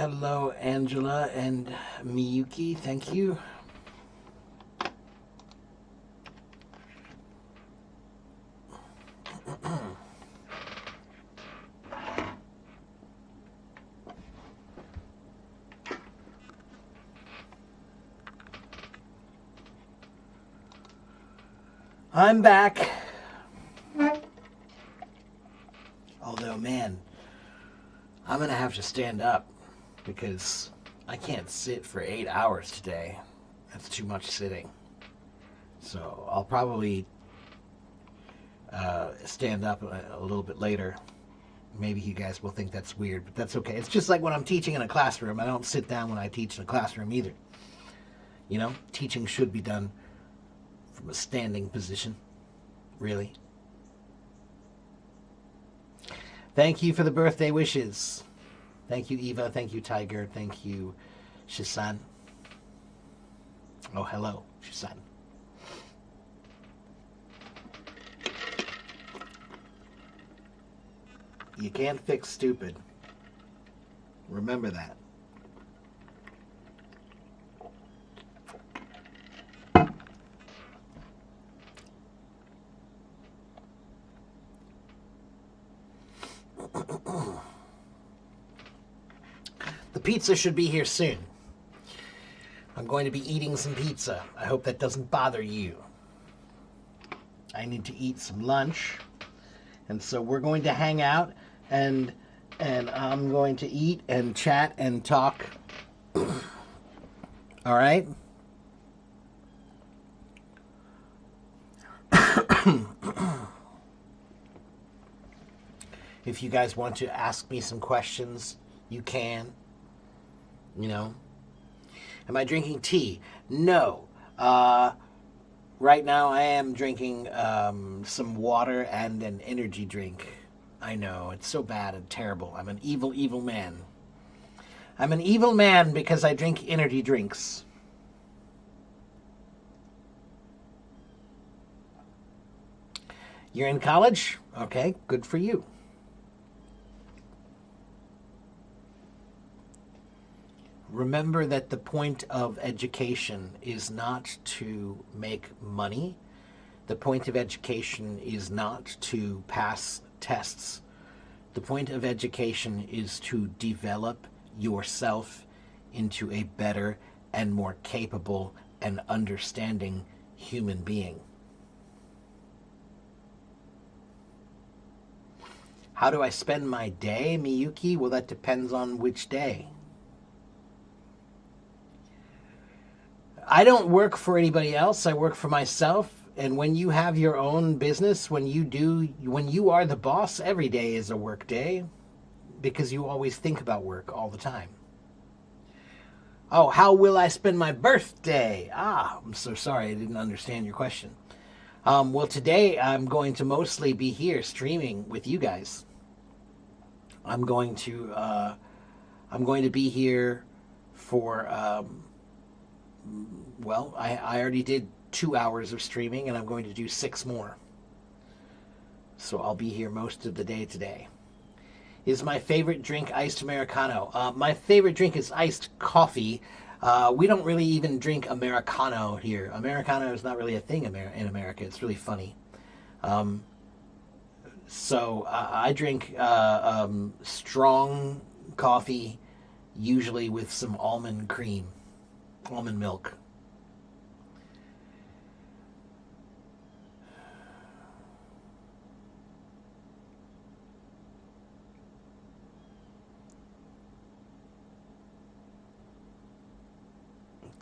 Hello, Angela and Miyuki. Thank you. I'm back. Although, man, I'm going to have to stand up because I can't sit for 8 hours today. That's too much sitting. So I'll probably stand up a little bit later. Maybe you guys will think that's weird, but that's okay. It's just like when I'm teaching in a classroom. I don't sit down when I teach in a classroom either. You know, teaching should be done from a standing position, really. Thank you for the birthday wishes. Thank you, Eva. Thank you, Tiger. Thank you, Shisan. Oh, hello, Shisan. You can't fix stupid. Remember that. The pizza should be here soon. I'm going to be eating some pizza. I hope that doesn't bother you. I need to eat some lunch. And so we're going to hang out and I'm going to eat and chat and talk. All right? If you guys want to ask me some questions, you can. You know. Am I drinking tea? No. Right now I am drinking some water and an energy drink. I know, it's so bad and terrible. I'm an evil, evil man. I'm an evil man because I drink energy drinks. You're in college? Okay, good for you. Remember that the point of education is not to make money. The point of education is not to pass tests. The point of education is to develop yourself into a better and more capable and understanding human being. How do I spend my day, Miyuki? Well, that depends on which day. I don't work for anybody else. I work for myself. And when you have your own business, when you are the boss, every day is a work day because you always think about work all the time. Oh, how will I spend my birthday? I'm so sorry. I didn't understand your question. Well, today I'm going to mostly be here streaming with you guys. I'm going to be here for, well, I already did 2 hours of streaming, and I'm going to do 6 more. So I'll be here most of the day today. Is my favorite drink iced Americano? My favorite drink is iced coffee. We don't really even drink Americano here. Americano is not really a thing in America. It's really funny. So I drink strong coffee, usually with some almond cream. Almond milk.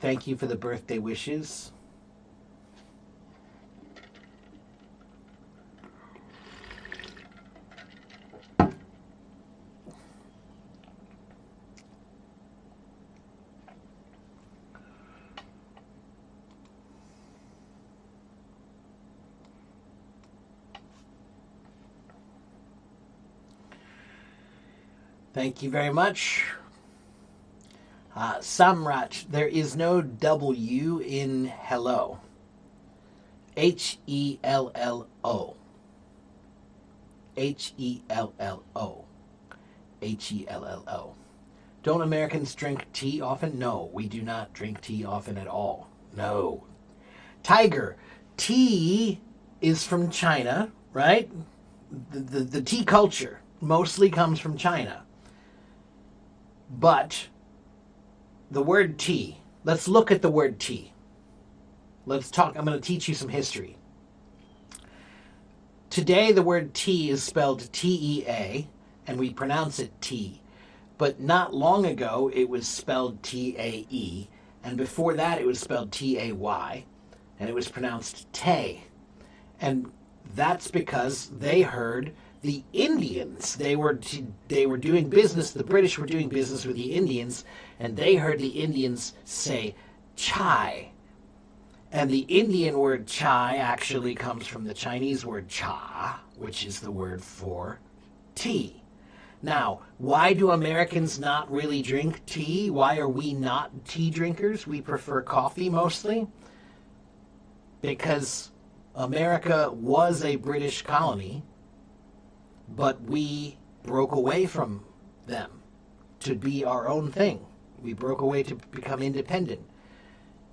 Thank you for the birthday wishes. Thank you very much. Samrach, there is no W in hello. H-E-L-L-O. H-E-L-L-O. H-E-L-L-O. Don't Americans drink tea often? No, we do not drink tea often at all. No. Tiger, tea is from China, right? The tea culture mostly comes from China. But the word tea, let's look at the word tea. Let's talk, I'm going to teach you some history. Today, the word tea is spelled T-E-A, and we pronounce it tea. But not long ago, it was spelled T-A-E, and before that, it was spelled T-A-Y, and it was pronounced tay. And that's because they heard the Indians. They were doing business, the British were doing business with the Indians, and they heard the Indians say chai. And the Indian word chai actually comes from the Chinese word cha, which is the word for tea. Now, why do Americans not really drink tea? Why are we not tea drinkers? We prefer coffee mostly. Because America was a British colony, but we broke away from them to be our own thing. We broke away to become independent.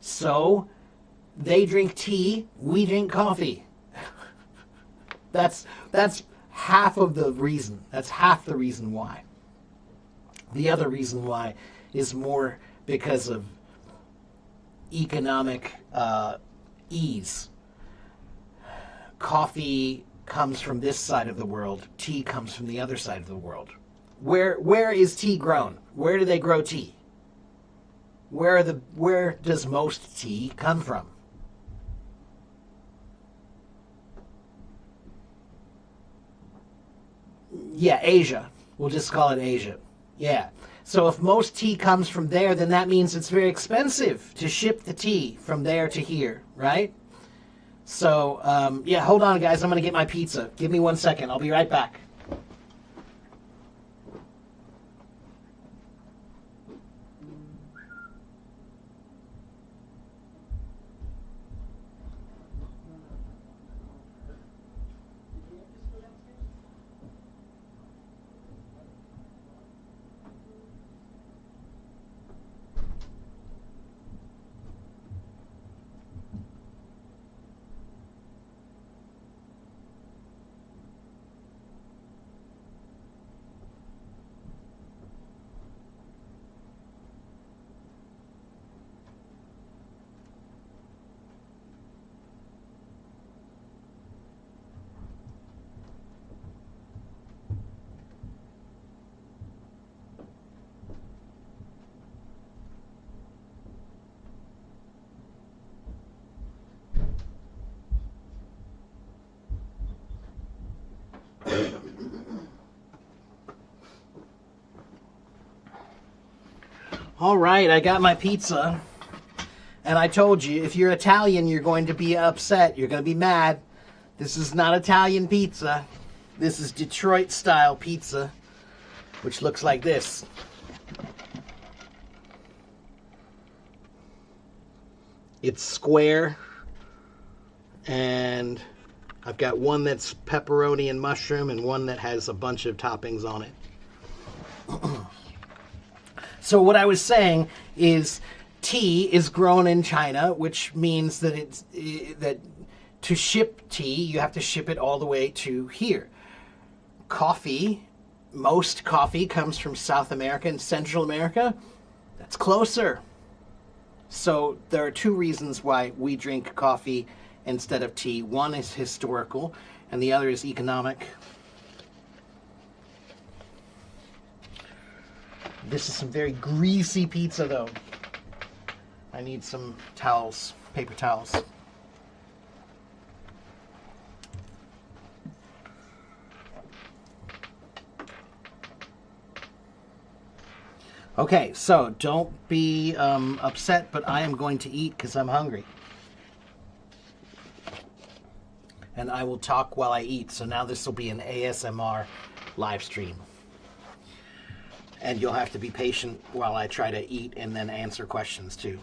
So they drink tea, we drink coffee. That's half of the reason. That's half the reason why. The other reason why is more because of economic ease. Coffee comes from this side of the world. Tea comes from the other side of the world. Where is tea grown? Where do they grow tea? Where does most tea come from? Yeah, Asia. We'll just call it Asia. Yeah. So if most tea comes from there, then that means it's very expensive to ship the tea from there to here, right? So, yeah, hold on, guys. I'm going to get my pizza. Give me 1 second. I'll be right back. All right, I got my pizza. And I told you, if you're Italian, you're going to be upset. You're going to be mad. This is not Italian pizza. This is Detroit-style pizza, which looks like this. It's square, and I've got one that's pepperoni and mushroom and one that has a bunch of toppings on it. So what I was saying is tea is grown in China, which means that that to ship tea, you have to ship it all the way to here. Coffee, most coffee comes from South America and Central America. That's closer. So there are two reasons why we drink coffee instead of tea. One is historical, and the other is economic. This is some very greasy pizza, though. I need some towels, paper towels. Okay, so don't be upset, but I am going to eat because I'm hungry. And I will talk while I eat, so now this will be an ASMR live stream. And you'll have to be patient while I try to eat and then answer questions too.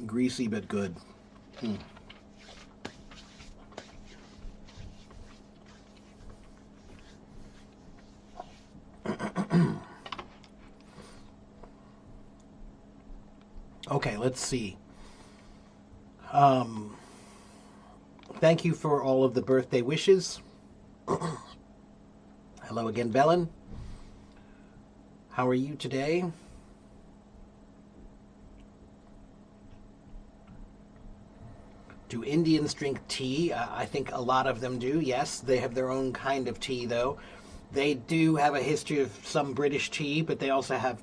Greasy but good. Okay, let's see. Thank you for all of the birthday wishes. Hello again, Belen. How are you today? Do Indians drink tea? I think a lot of them do, yes. They have their own kind of tea, though. They do have a history of some British tea, but they also have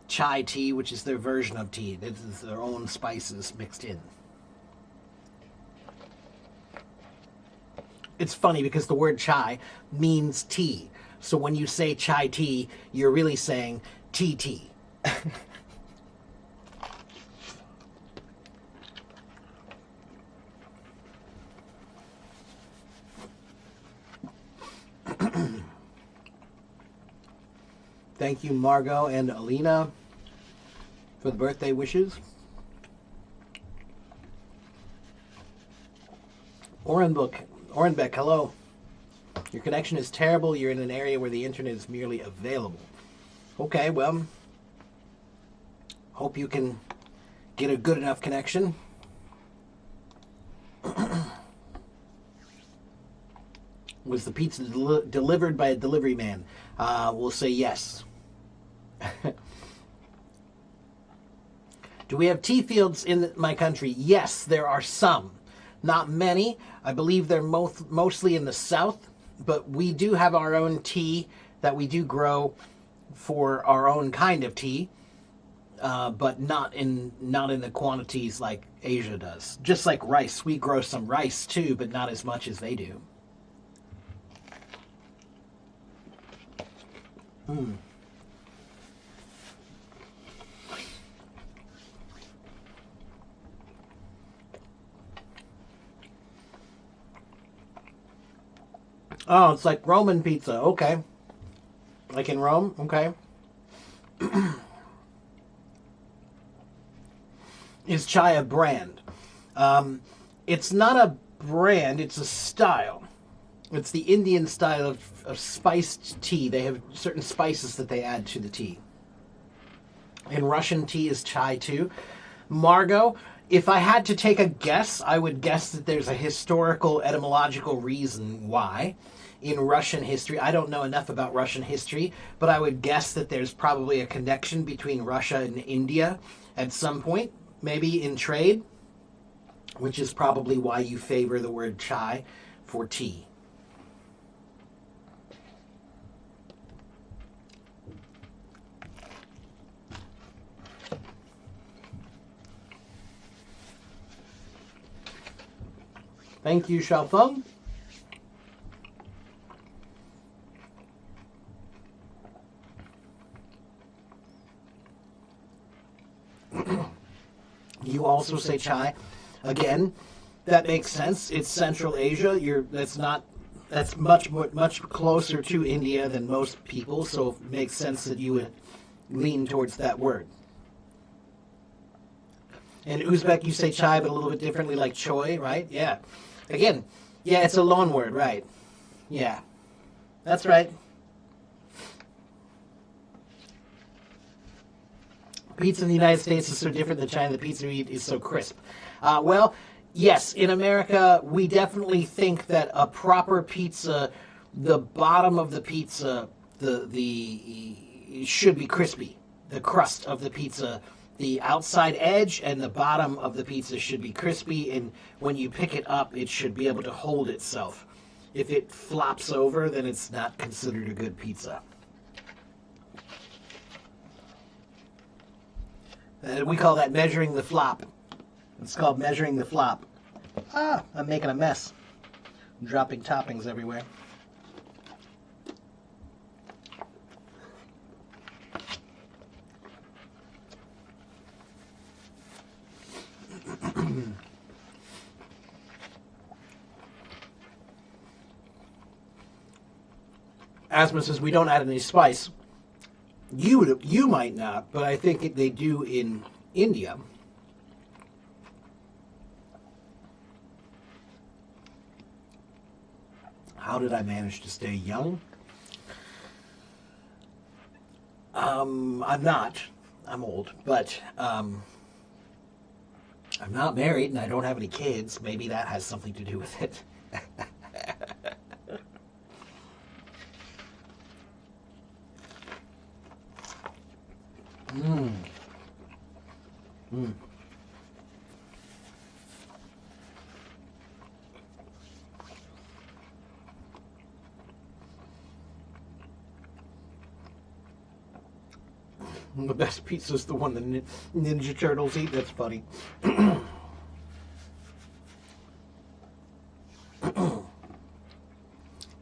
chai tea, which is their version of tea. It's their own spices mixed in. It's funny because the word chai means tea. So when you say chai tea, you're really saying tea tea. Thank you, Margot and Alina, for the birthday wishes. Orenbeck, hello. Your connection is terrible. You're in an area where the internet is merely available. Okay, well, hope you can get a good enough connection. Was the pizza delivered by a delivery man? We'll say yes. Do we have tea fields in my country? Yes, there are some. Not many. I believe they're mostly in the south, but we do have our own tea that we do grow for our own kind of tea, but not in the quantities like Asia does. Just like rice, we grow some rice too, but not as much as they do. Oh, it's like Roman pizza. Okay. Like in Rome? Okay. Is chai a brand? It's not a brand, it's a style. It's the Indian style of spiced tea. They have certain spices that they add to the tea. And Russian tea is chai too. Margot, if I had to take a guess, I would guess that there's a historical, etymological reason why. In Russian history, I don't know enough about Russian history, but I would guess that there's probably a connection between Russia and India at some point, maybe in trade, which is probably why you favor the word chai for tea. Thank you, Xiaofeng. You also say chai. Again, that makes sense. It's Central Asia. That's much closer to India than most people, so it makes sense that you would lean towards that word. In Uzbek, you say chai, but a little bit differently, like choi, right? Yeah. Again, yeah, it's a loan word, right? Yeah. That's right. Pizza in the United States is so different than China. The pizza we eat is so crisp. Well, yes, in America, we definitely think that a proper pizza, the bottom of the pizza, the should be crispy. The crust of the pizza, the outside edge and the bottom of the pizza should be crispy, and when you pick it up, it should be able to hold itself. If it flops over, then it's not considered a good pizza. We call that measuring the flop. It's called measuring the flop. Ah, I'm making a mess. I'm dropping toppings everywhere. Asma says we don't add any spice. You might not, but I think they do in India. How did I manage to stay young? I'm not. I'm old, but I'm not married and I don't have any kids. Maybe that has something to do with it. Mmm. Mmm. The best pizza is the one the Ninja Turtles eat. That's funny.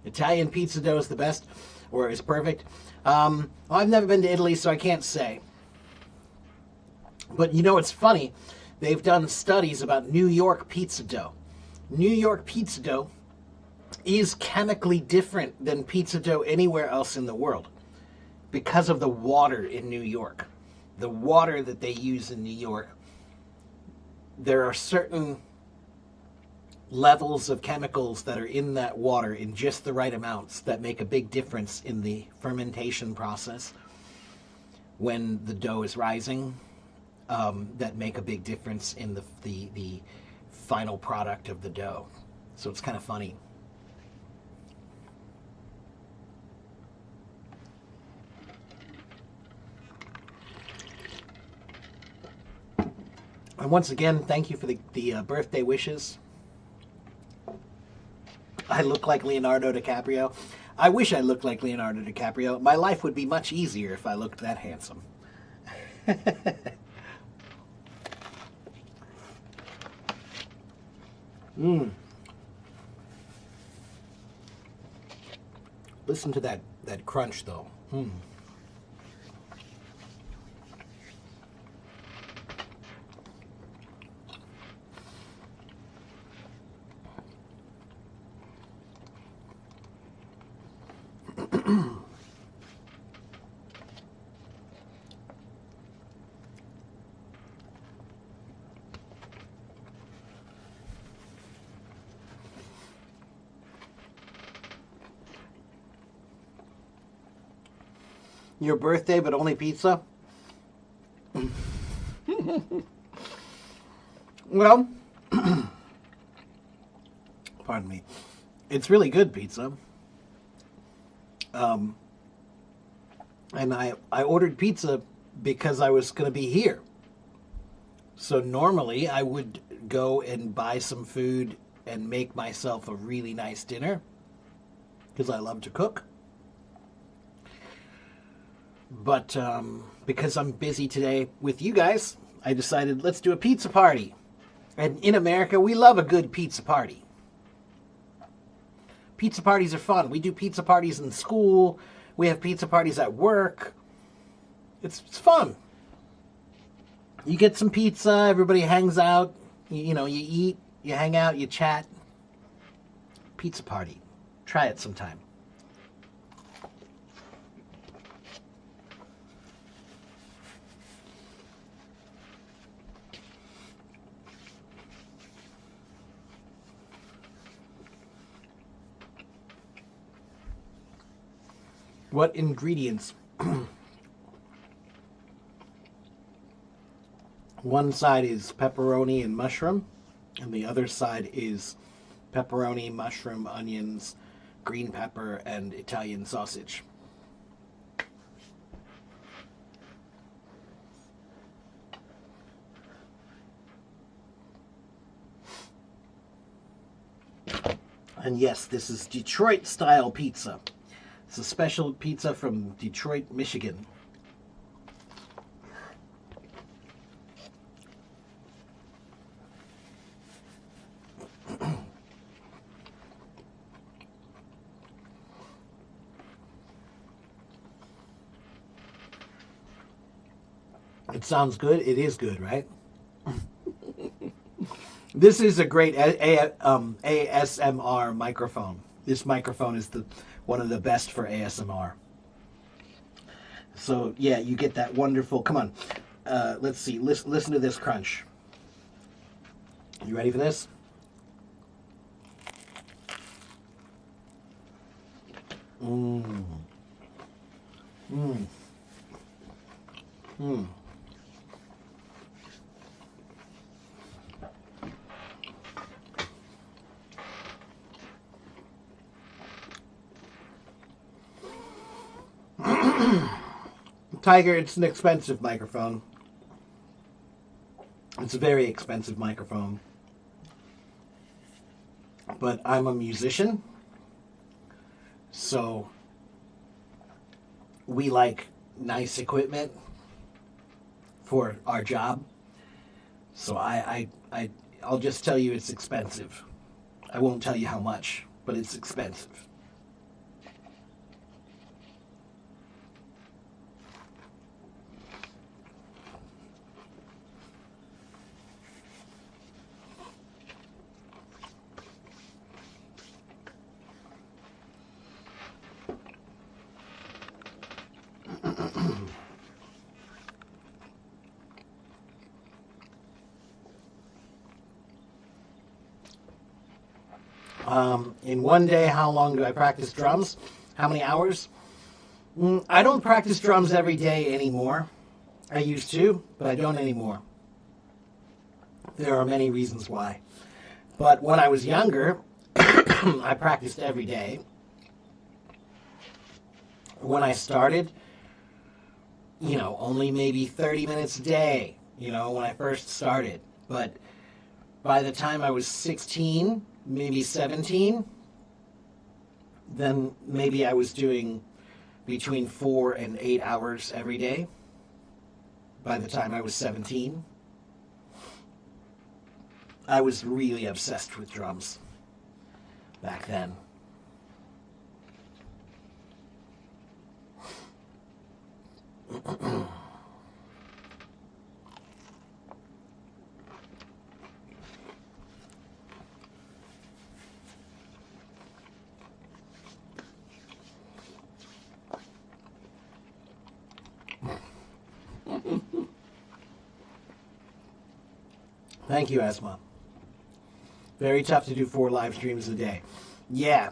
Italian pizza dough is the best, or is perfect. Well, I've never been to Italy, so I can't say. But you know, it's funny. They've done studies about New York pizza dough. New York pizza dough is chemically different than pizza dough anywhere else in the world because of the water in New York. The water that they use in New York, there are certain levels of chemicals that are in that water in just the right amounts that make a big difference in the fermentation process when the dough is rising, that make a big difference in the final product of the dough. So it's kind of funny. And once again, thank you for the birthday wishes. I look like Leonardo DiCaprio. I wish I looked like Leonardo DiCaprio. My life would be much easier if I looked that handsome. Mmm. Listen to that crunch, though. Mmm. Your birthday, but only pizza? Well, pardon me. It's really good pizza. And I ordered pizza because I was going to be here. So normally I would go and buy some food and make myself a really nice dinner because I love to cook. But because I'm busy today with you guys, I decided let's do a pizza party. And in America, we love a good pizza party. Pizza parties are fun. We do pizza parties in school. We have pizza parties at work. It's fun. You get some pizza, everybody hangs out. You know, you eat, you hang out, you chat. Pizza party. Try it sometime. What ingredients? One side is pepperoni and mushroom, and the other side is pepperoni, mushroom, onions, green pepper, and Italian sausage. And yes, this is Detroit style pizza. It's a special pizza from Detroit, Michigan. It sounds good. It is good, right? This is a great ASMR microphone. This microphone is one of the best for ASMR. So yeah, you get that wonderful. Come on, let's see. Listen to this crunch. You ready for this? Mm. Mm. Mm. Tiger, it's an expensive microphone. It's a very expensive microphone. But I'm a musician, so we like nice equipment for our job. So I'll just tell you it's expensive. I won't tell you how much, but it's expensive. In one day, how long do I practice drums? How many hours? I don't practice drums every day anymore. I used to, but I don't anymore. There are many reasons why. But when I was younger, I practiced every day. When I started, only maybe 30 minutes a day, when I first started. But by the time I was 16, maybe 17, then maybe I was doing between 4 and 8 hours every day. By the time I was 17, I was really obsessed with drums back then. Thank you, Asma. Very tough to do 4 live streams a day. Yeah.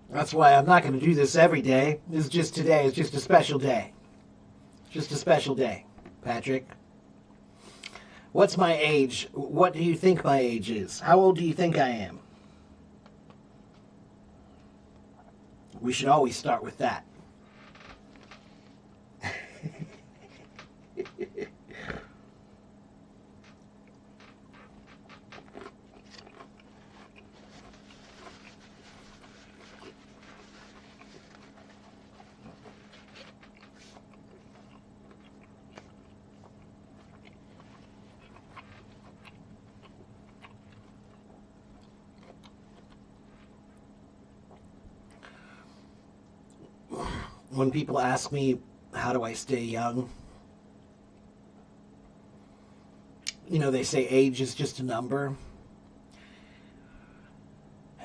That's why I'm not going to do this every day. This is just today. It's just a special day. Just a special day, Patrick. What's my age? What do you think my age is? How old do you think I am? We should always start with that. When people ask me, how do I stay young? They say age is just a number.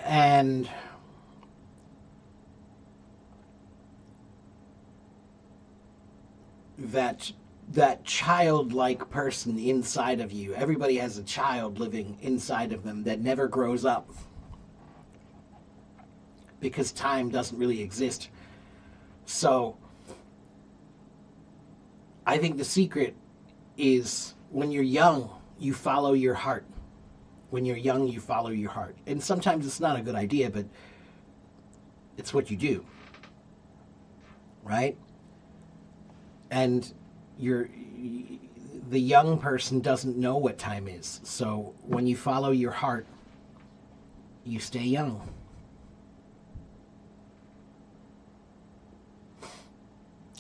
And that childlike person inside of you, everybody has a child living inside of them that never grows up. Because time doesn't really exist. So, I think the secret is when you're young, you follow your heart. When you're young, you follow your heart. And sometimes it's not a good idea, but it's what you do. Right? And the young person doesn't know what time is. So, when you follow your heart, you stay young.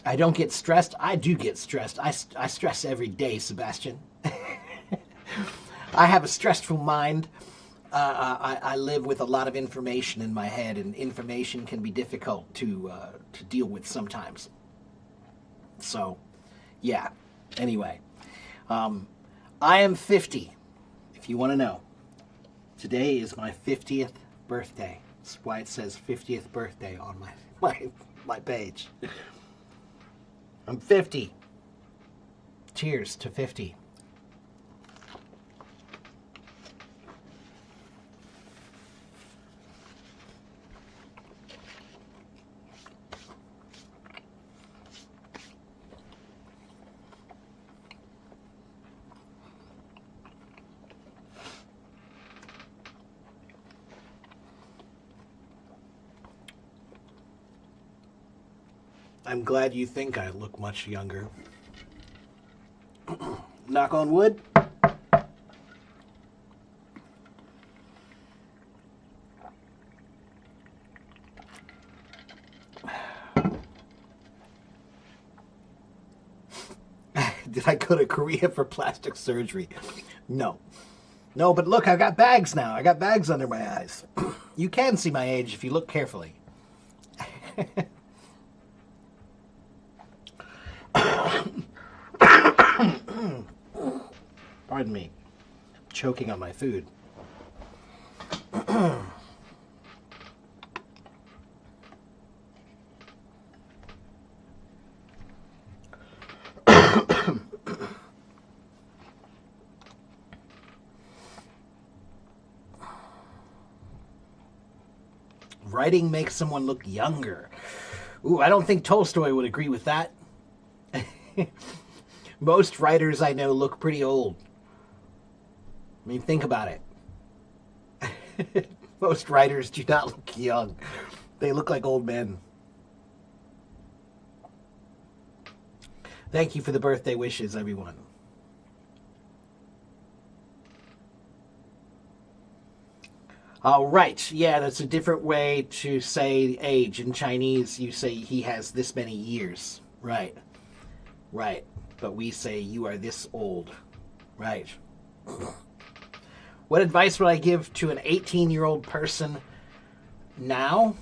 I don't get stressed. I do get stressed. I stress every day, Sebastian. I have a stressful mind. I live with a lot of information in my head, and information can be difficult to deal with sometimes. So, yeah. Anyway, I am 50, if you want to know. Today is my 50th birthday. That's why it says 50th birthday on my page. I'm 50. Cheers to 50. I'm glad you think I look much younger. Knock on wood. Did I go to Korea for plastic surgery? No. No, but look, I got bags now. I got bags under my eyes. You can see my age if you look carefully. Pardon me. Choking on my food. Writing makes someone look younger. Ooh, I don't think Tolstoy would agree with that. Most writers I know look pretty old. I mean, think about it. Most writers do not look young. They look like old men. Thank you for the birthday wishes, everyone. All right. Yeah, that's a different way to say age. In Chinese, you say he has this many years. Right. Right. But we say you are this old. Right. What advice would I give to an 18-year-old person now?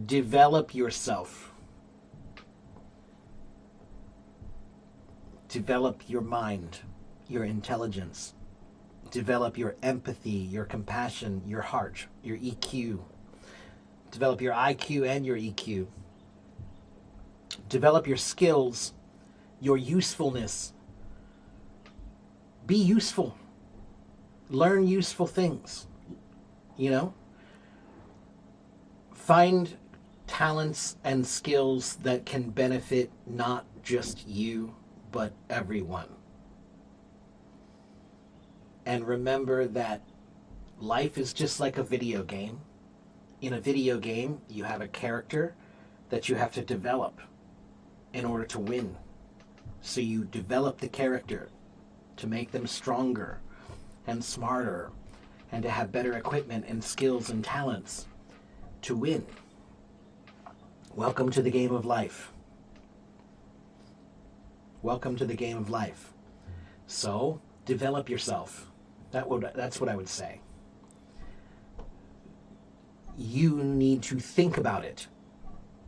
Develop yourself. Develop your mind, your intelligence. Develop your empathy, your compassion, your heart, your EQ. Develop your IQ and your EQ. Develop your skills, your usefulness. Be useful. Learn useful things. You know? Find talents and skills that can benefit not just you, but everyone. And remember that life is just like a video game. In a video game, you have a character that you have to develop in order to win. So you develop the character to make them stronger and smarter and to have better equipment and skills and talents to win. Welcome to the game of life. Welcome to the game of life. So, develop yourself. That's what I would say. You need to think about it.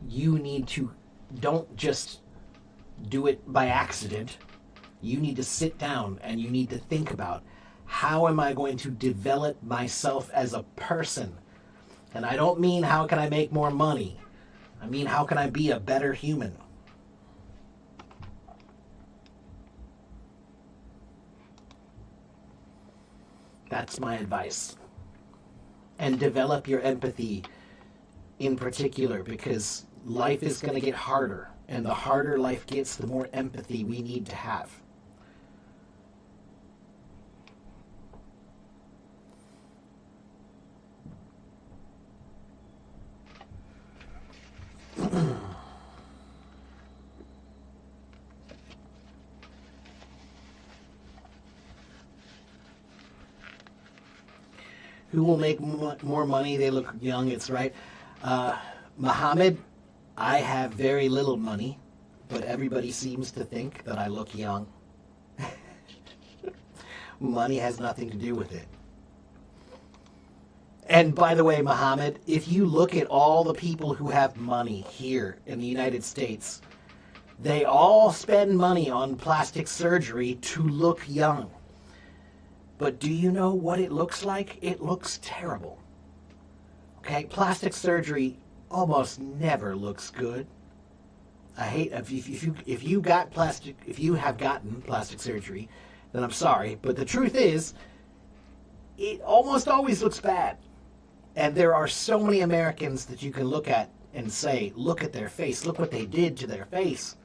You need to, don't just do it by accident. You need to sit down and you need to think about, how am I going to develop myself as a person? And I don't mean how can I make more money. I mean how can I be a better human? That's my advice. And develop your empathy in particular, because life is going to get harder. And the harder life gets, the more empathy we need to have. Who will make more money? They look young, it's right. Muhammad, I have very little money, but everybody seems to think that I look young. Money has nothing to do with it. And by the way, Muhammad, if you look at all the people who have money here in the United States, they all spend money on plastic surgery to look young. But do you know what it looks like? It looks terrible. Okay, plastic surgery almost never looks good. I hate if you have gotten plastic surgery, then I'm sorry, but the truth is, it almost always looks bad. And there are so many Americans that you can look at and say, look at their face, look what they did to their face.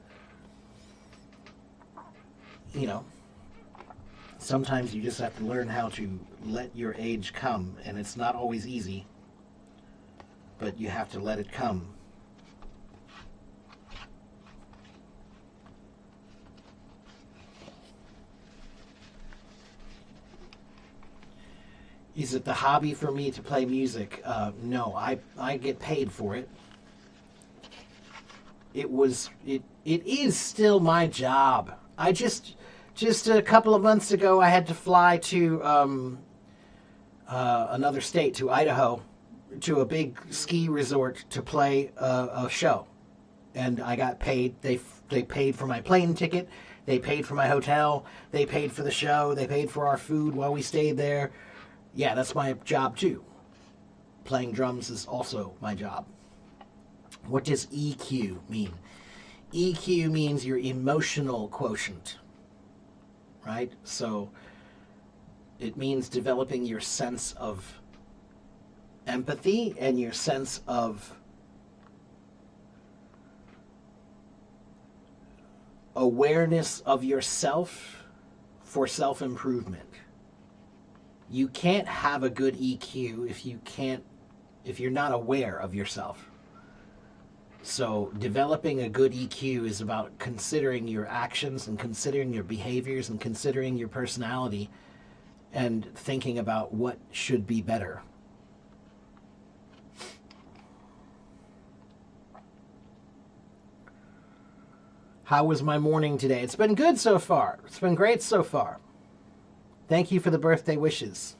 You know, Sometimes you just have to learn how to let your age come, and it's not always easy, but you have to let it come. Is it the hobby for me to play music? No, I get paid for it. It is still my job. I just a couple of months ago I had to fly to another state, to Idaho, to a big ski resort to play a show, and I got paid. They paid for my plane ticket. They paid for my hotel. They paid for the show. They paid for our food while we stayed there. Yeah, that's my job too. Playing drums is also my job. What does EQ mean? EQ means your emotional quotient, right? So it means developing your sense of empathy and your sense of awareness of yourself for self-improvement. You can't have a good EQ if you're not aware of yourself. So developing a good EQ is about considering your actions and considering your behaviors and considering your personality and thinking about what should be better. How was my morning today? It's been good so far. It's been great so far. Thank you for the birthday wishes.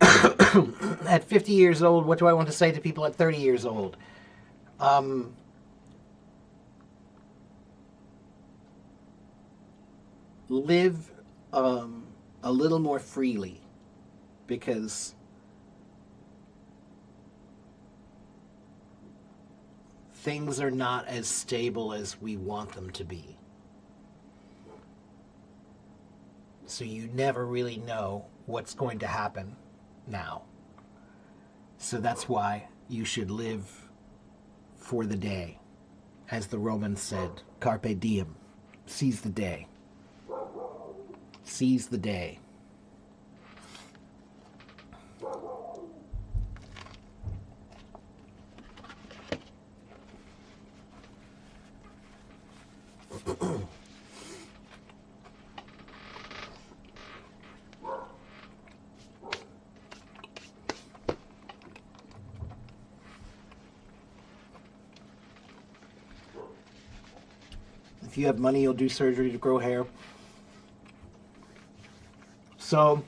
At 50 years old, what do I want to say to people at 30 years old? Live a little more freely, because things are not as stable as we want them to be. So you never really know what's going to happen now. So that's why you should live for the day. As the Romans said, carpe diem, seize the day. Seize the day. If you have money, you'll do surgery to grow hair. So,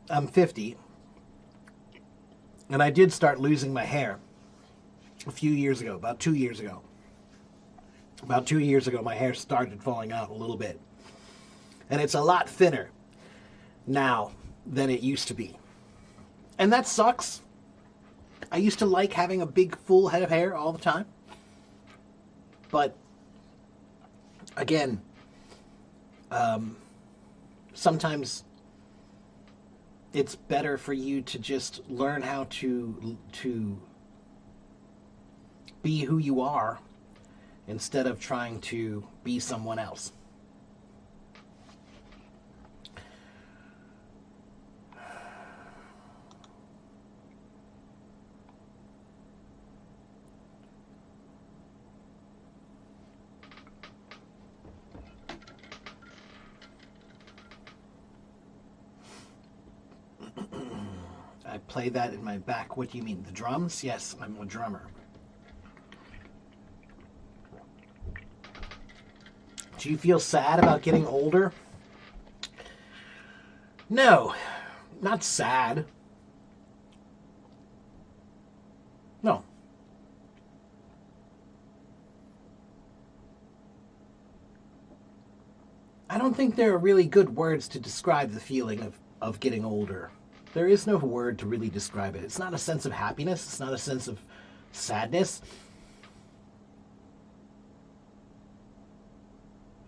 I'm 50, and I did start losing my hair a few years ago, about 2 years ago. About 2 years ago, my hair started falling out a little bit. And it's a lot thinner now than it used to be. And that sucks. I used to like having a big, full head of hair all the time. But, again, sometimes it's better for you to just learn how to be who you are instead of trying to be someone else. I play that in my back. What do you mean? The drums? Yes, I'm a drummer. Do you feel sad about getting older? No, not sad. No. I don't think there are really good words to describe the feeling of getting older. There is no word to really describe it. It's not a sense of happiness. It's not a sense of sadness.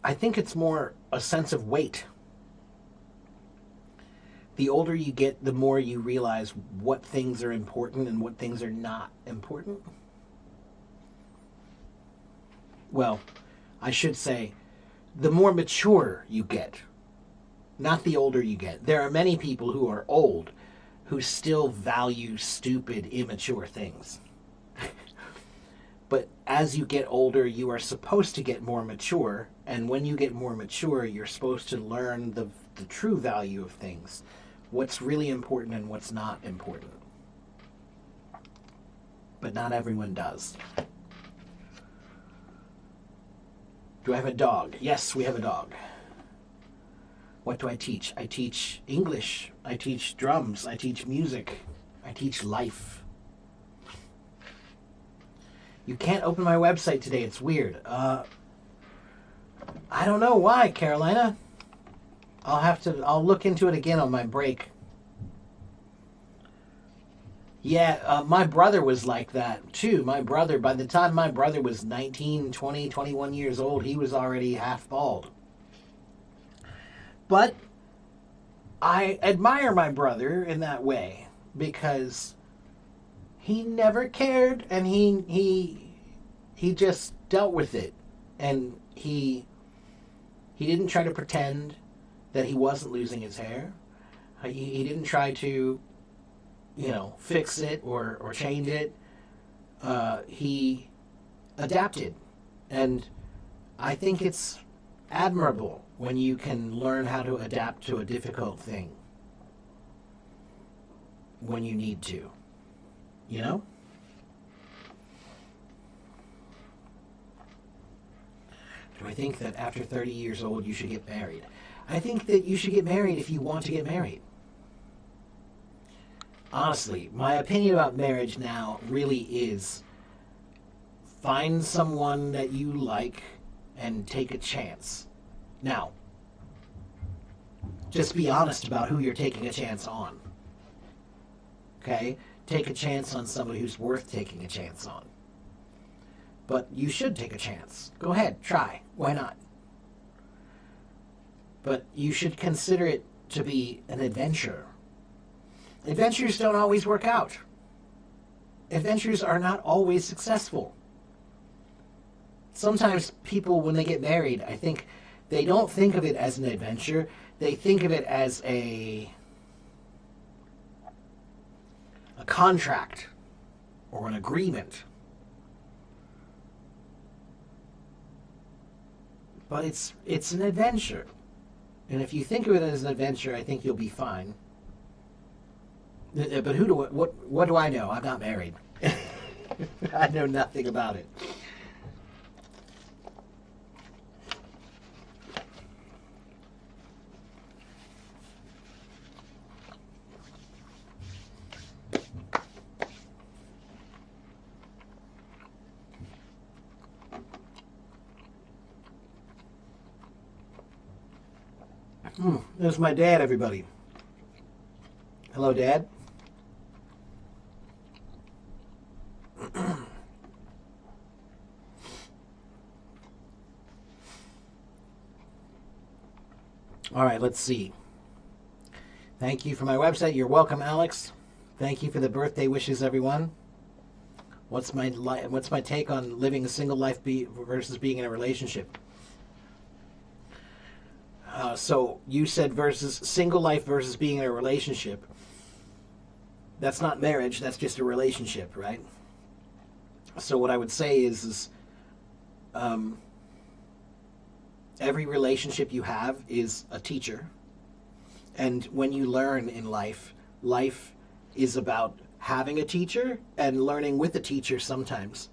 I think it's more a sense of weight. The older you get, the more you realize what things are important and what things are not important. Well, I should say, the more mature you get, not the older you get. There are many people who are old who still value stupid, immature things. But as you get older, you are supposed to get more mature. And when you get more mature, you're supposed to learn the true value of things. What's really important and what's not important. But not everyone does. Do I have a dog? Yes, we have a dog. What do I teach? I teach English. I teach drums. I teach music. I teach life. You can't open my website today. It's weird. I don't know why, Carolina. I'll look into it again on my break. Yeah, my brother was like that too. My brother, by the time my brother was 19, 20, 21 years old, he was already half bald. But I admire my brother in that way because he never cared and he just dealt with it. And he didn't try to pretend that he wasn't losing his hair. He didn't try to, fix it or change it. He adapted. And I think it's admirable when you can learn how to adapt to a difficult thing when you need to. Do I think that after 30 years old you should get married? I think that you should get married if you want to get married. Honestly, my opinion about marriage now really is find someone that you like and take a chance. Now, just be honest about who you're taking a chance on. Okay? Take a chance on somebody who's worth taking a chance on. But you should take a chance. Go ahead, try. Why not? But you should consider it to be an adventure. Adventures don't always work out. Adventures are not always successful. Sometimes people, when they get married, I think they don't think of it as an adventure. They think of it as a contract or an agreement. But it's an adventure. And if you think of it as an adventure, I think you'll be fine. But what do I know? I'm not married. I know nothing about it. There's my dad, everybody. Hello, Dad. All right, let's see. Thank you for my website. You're welcome, Alex. Thank you for the birthday wishes, everyone. What's my take on living a single life versus being in a relationship? So you said versus single life versus being in a relationship. That's not marriage. That's just a relationship, right? So what I would say is every relationship you have is a teacher. And when you learn in life, life is about having a teacher and learning with a teacher sometimes.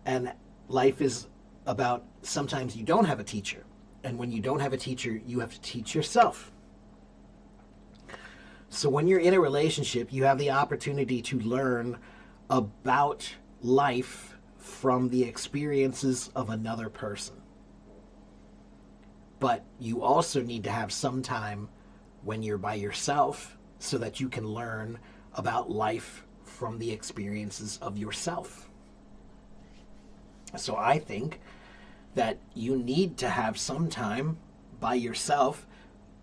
And life is about sometimes you don't have a teacher. And when you don't have a teacher, you have to teach yourself. So when you're in a relationship, you have the opportunity to learn about life from the experiences of another person. But you also need to have some time when you're by yourself so that you can learn about life from the experiences of yourself. So I think that you need to have some time by yourself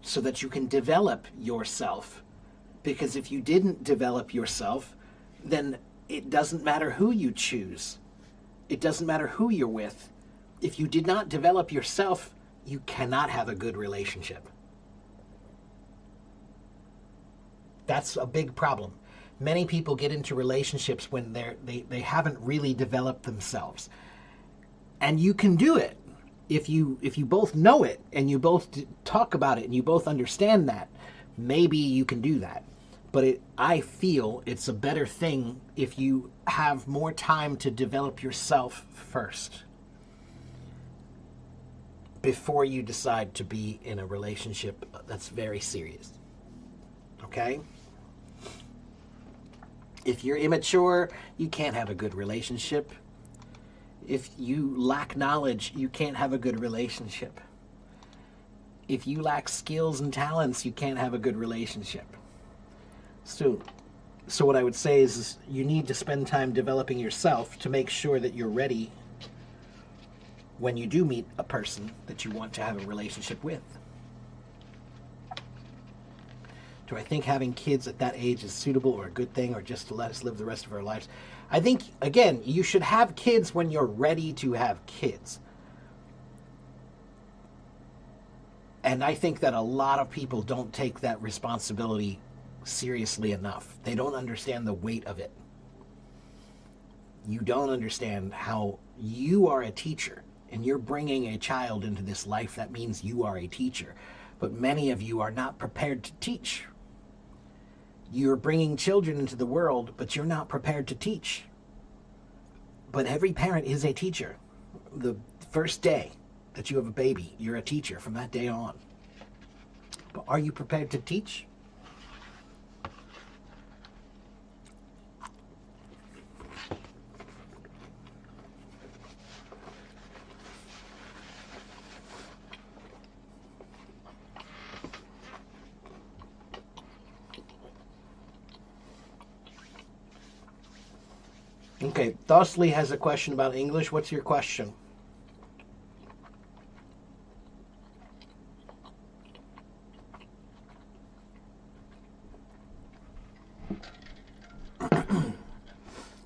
so that you can develop yourself. Because if you didn't develop yourself, then it doesn't matter who you choose. It doesn't matter who you're with. If you did not develop yourself, you cannot have a good relationship. That's a big problem. Many people get into relationships when they haven't really developed themselves. And you can do it if you both know it and you both talk about it and you both understand that. Maybe you can do that. But I feel it's a better thing if you have more time to develop yourself first before you decide to be in a relationship that's very serious. Okay? If you're immature, you can't have a good relationship. If you lack knowledge, you can't have a good relationship. If you lack skills and talents, you can't have a good relationship. So what I would say is you need to spend time developing yourself to make sure that you're ready when you do meet a person that you want to have a relationship with. Do I think having kids at that age is suitable or a good thing, or just to let us live the rest of our lives? I think, again, you should have kids when you're ready to have kids. And I think that a lot of people don't take that responsibility seriously enough. They don't understand the weight of it. You don't understand how you are a teacher and you're bringing a child into this life. That means you are a teacher. But many of you are not prepared to teach. You're bringing children into the world, but you're not prepared to teach. But every parent is a teacher. The first day that you have a baby, you're a teacher from that day on. But are you prepared to teach? Okay, Thosley has a question about English. What's your question?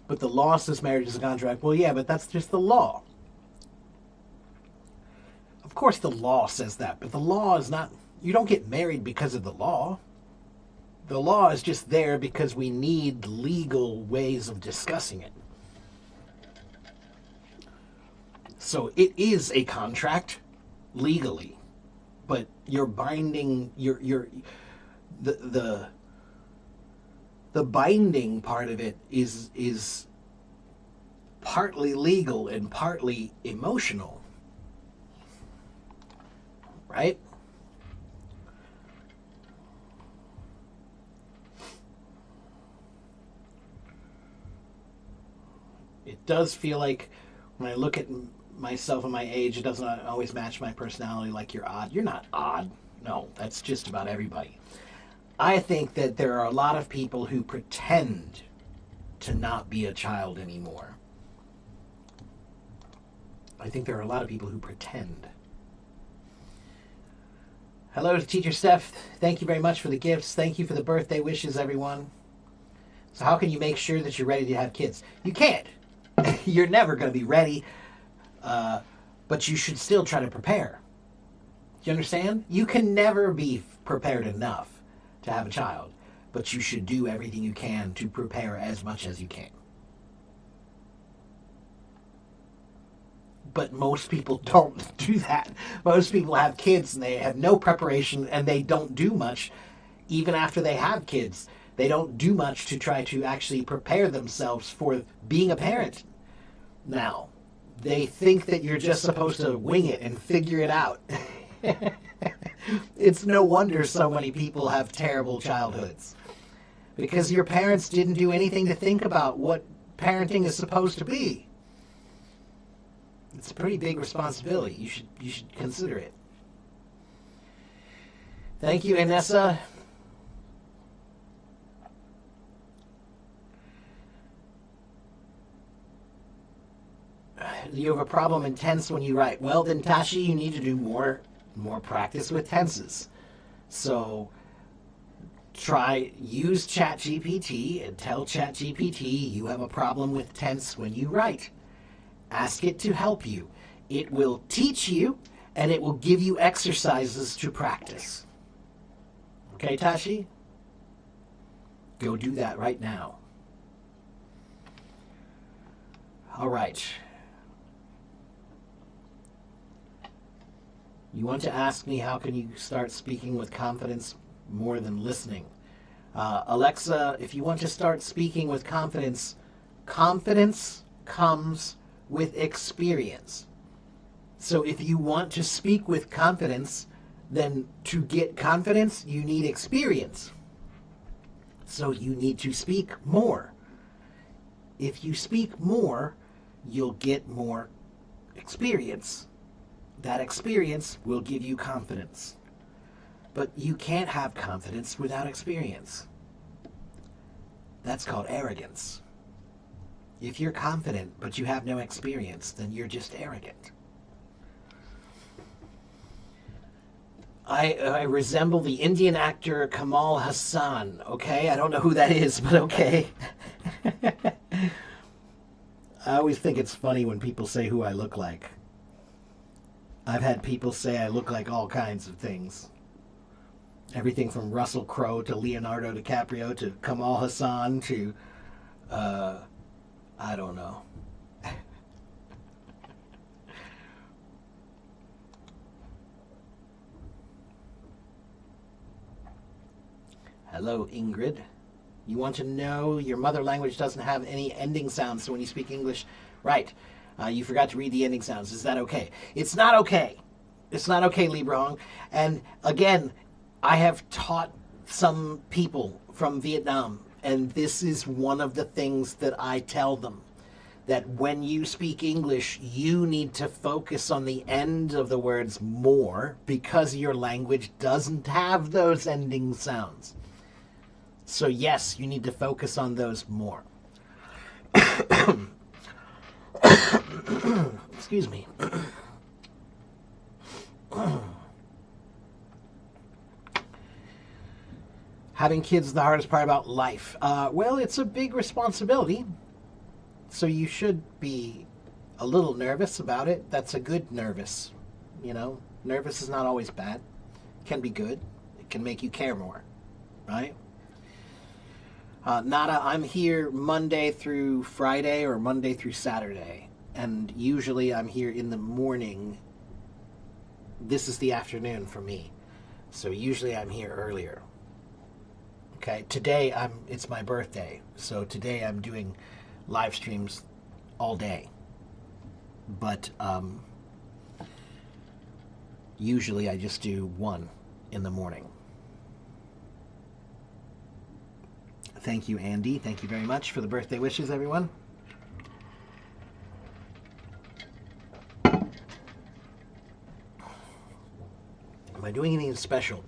But the law says marriage is a contract. Well, yeah, but that's just the law. Of course the law says that, but the law is not... You don't get married because of the law. The law is just there because we need legal ways of discussing it. So it is a contract legally, but you're binding the binding part of it is partly legal and partly emotional, right? It does feel like when I look at myself and my age, it doesn't always match my personality. Like, you're odd. You're not odd. No, that's just about everybody. I think that there are a lot of people who pretend to not be a child anymore. I think there are a lot of people who pretend. Hello to Teacher Steph. Thank you very much for the gifts. Thank you for the birthday wishes, everyone. So how can you make sure that you're ready to have kids? You can't. You're never going to be ready. But you should still try to prepare. Do you understand? You can never be prepared enough to have a child, but you should do everything you can to prepare as much as you can. But most people don't do that. Most people have kids and they have no preparation and they don't do much even after they have kids. They don't do much to try to actually prepare themselves for being a parent. Now, they think that you're just supposed to wing it and figure it out. It's no wonder so many people have terrible childhoods. Because your parents didn't do anything to think about what parenting is supposed to be. It's a pretty big responsibility. You should consider it. Thank you, Inessa. You have a problem in tense when you write. Well, then, Tashi, you need to do more practice with tenses. So use ChatGPT and tell ChatGPT you have a problem with tense when you write. Ask it to help you. It will teach you, and it will give you exercises to practice. Okay, Tashi? Go do that right now. All right. You want to ask me how can you start speaking with confidence more than listening? Alexa, if you want to start speaking with confidence, confidence comes with experience. So if you want to speak with confidence, then to get confidence, you need experience. So you need to speak more. If you speak more, you'll get more experience. That experience will give you confidence. But you can't have confidence without experience. That's called arrogance. If you're confident but you have no experience, then you're just arrogant. I resemble the Indian actor Kamal Hassan, okay? I don't know who that is, but okay. I always think it's funny when people say who I look like. I've had people say I look like all kinds of things. Everything from Russell Crowe to Leonardo DiCaprio to Kamal Hassan to, I don't know. Hello, Ingrid. You want to know your mother language doesn't have any ending sounds, so when you speak English, right, you forgot to read the ending sounds. Is that okay? It's not okay. It's not okay, Librahong. And again, I have taught some people from Vietnam, and this is one of the things that I tell them, that when you speak English, you need to focus on the end of the words more because your language doesn't have those ending sounds. So yes, you need to focus on those more. Excuse me. Having kids is the hardest part about life. Well, it's a big responsibility. So you should be a little nervous about it. That's a good nervous. You know, nervous is not always bad. It can be good. It can make you care more. Right? Nada, I'm here Monday through Friday or Monday through Saturday. And usually I'm here in the morning. This is the afternoon for me. So usually I'm here earlier. Okay, today it's my birthday. So today I'm doing live streams all day. But usually I just do one in the morning. Thank you, Andy. Thank you very much for the birthday wishes, everyone. Am I doing anything special?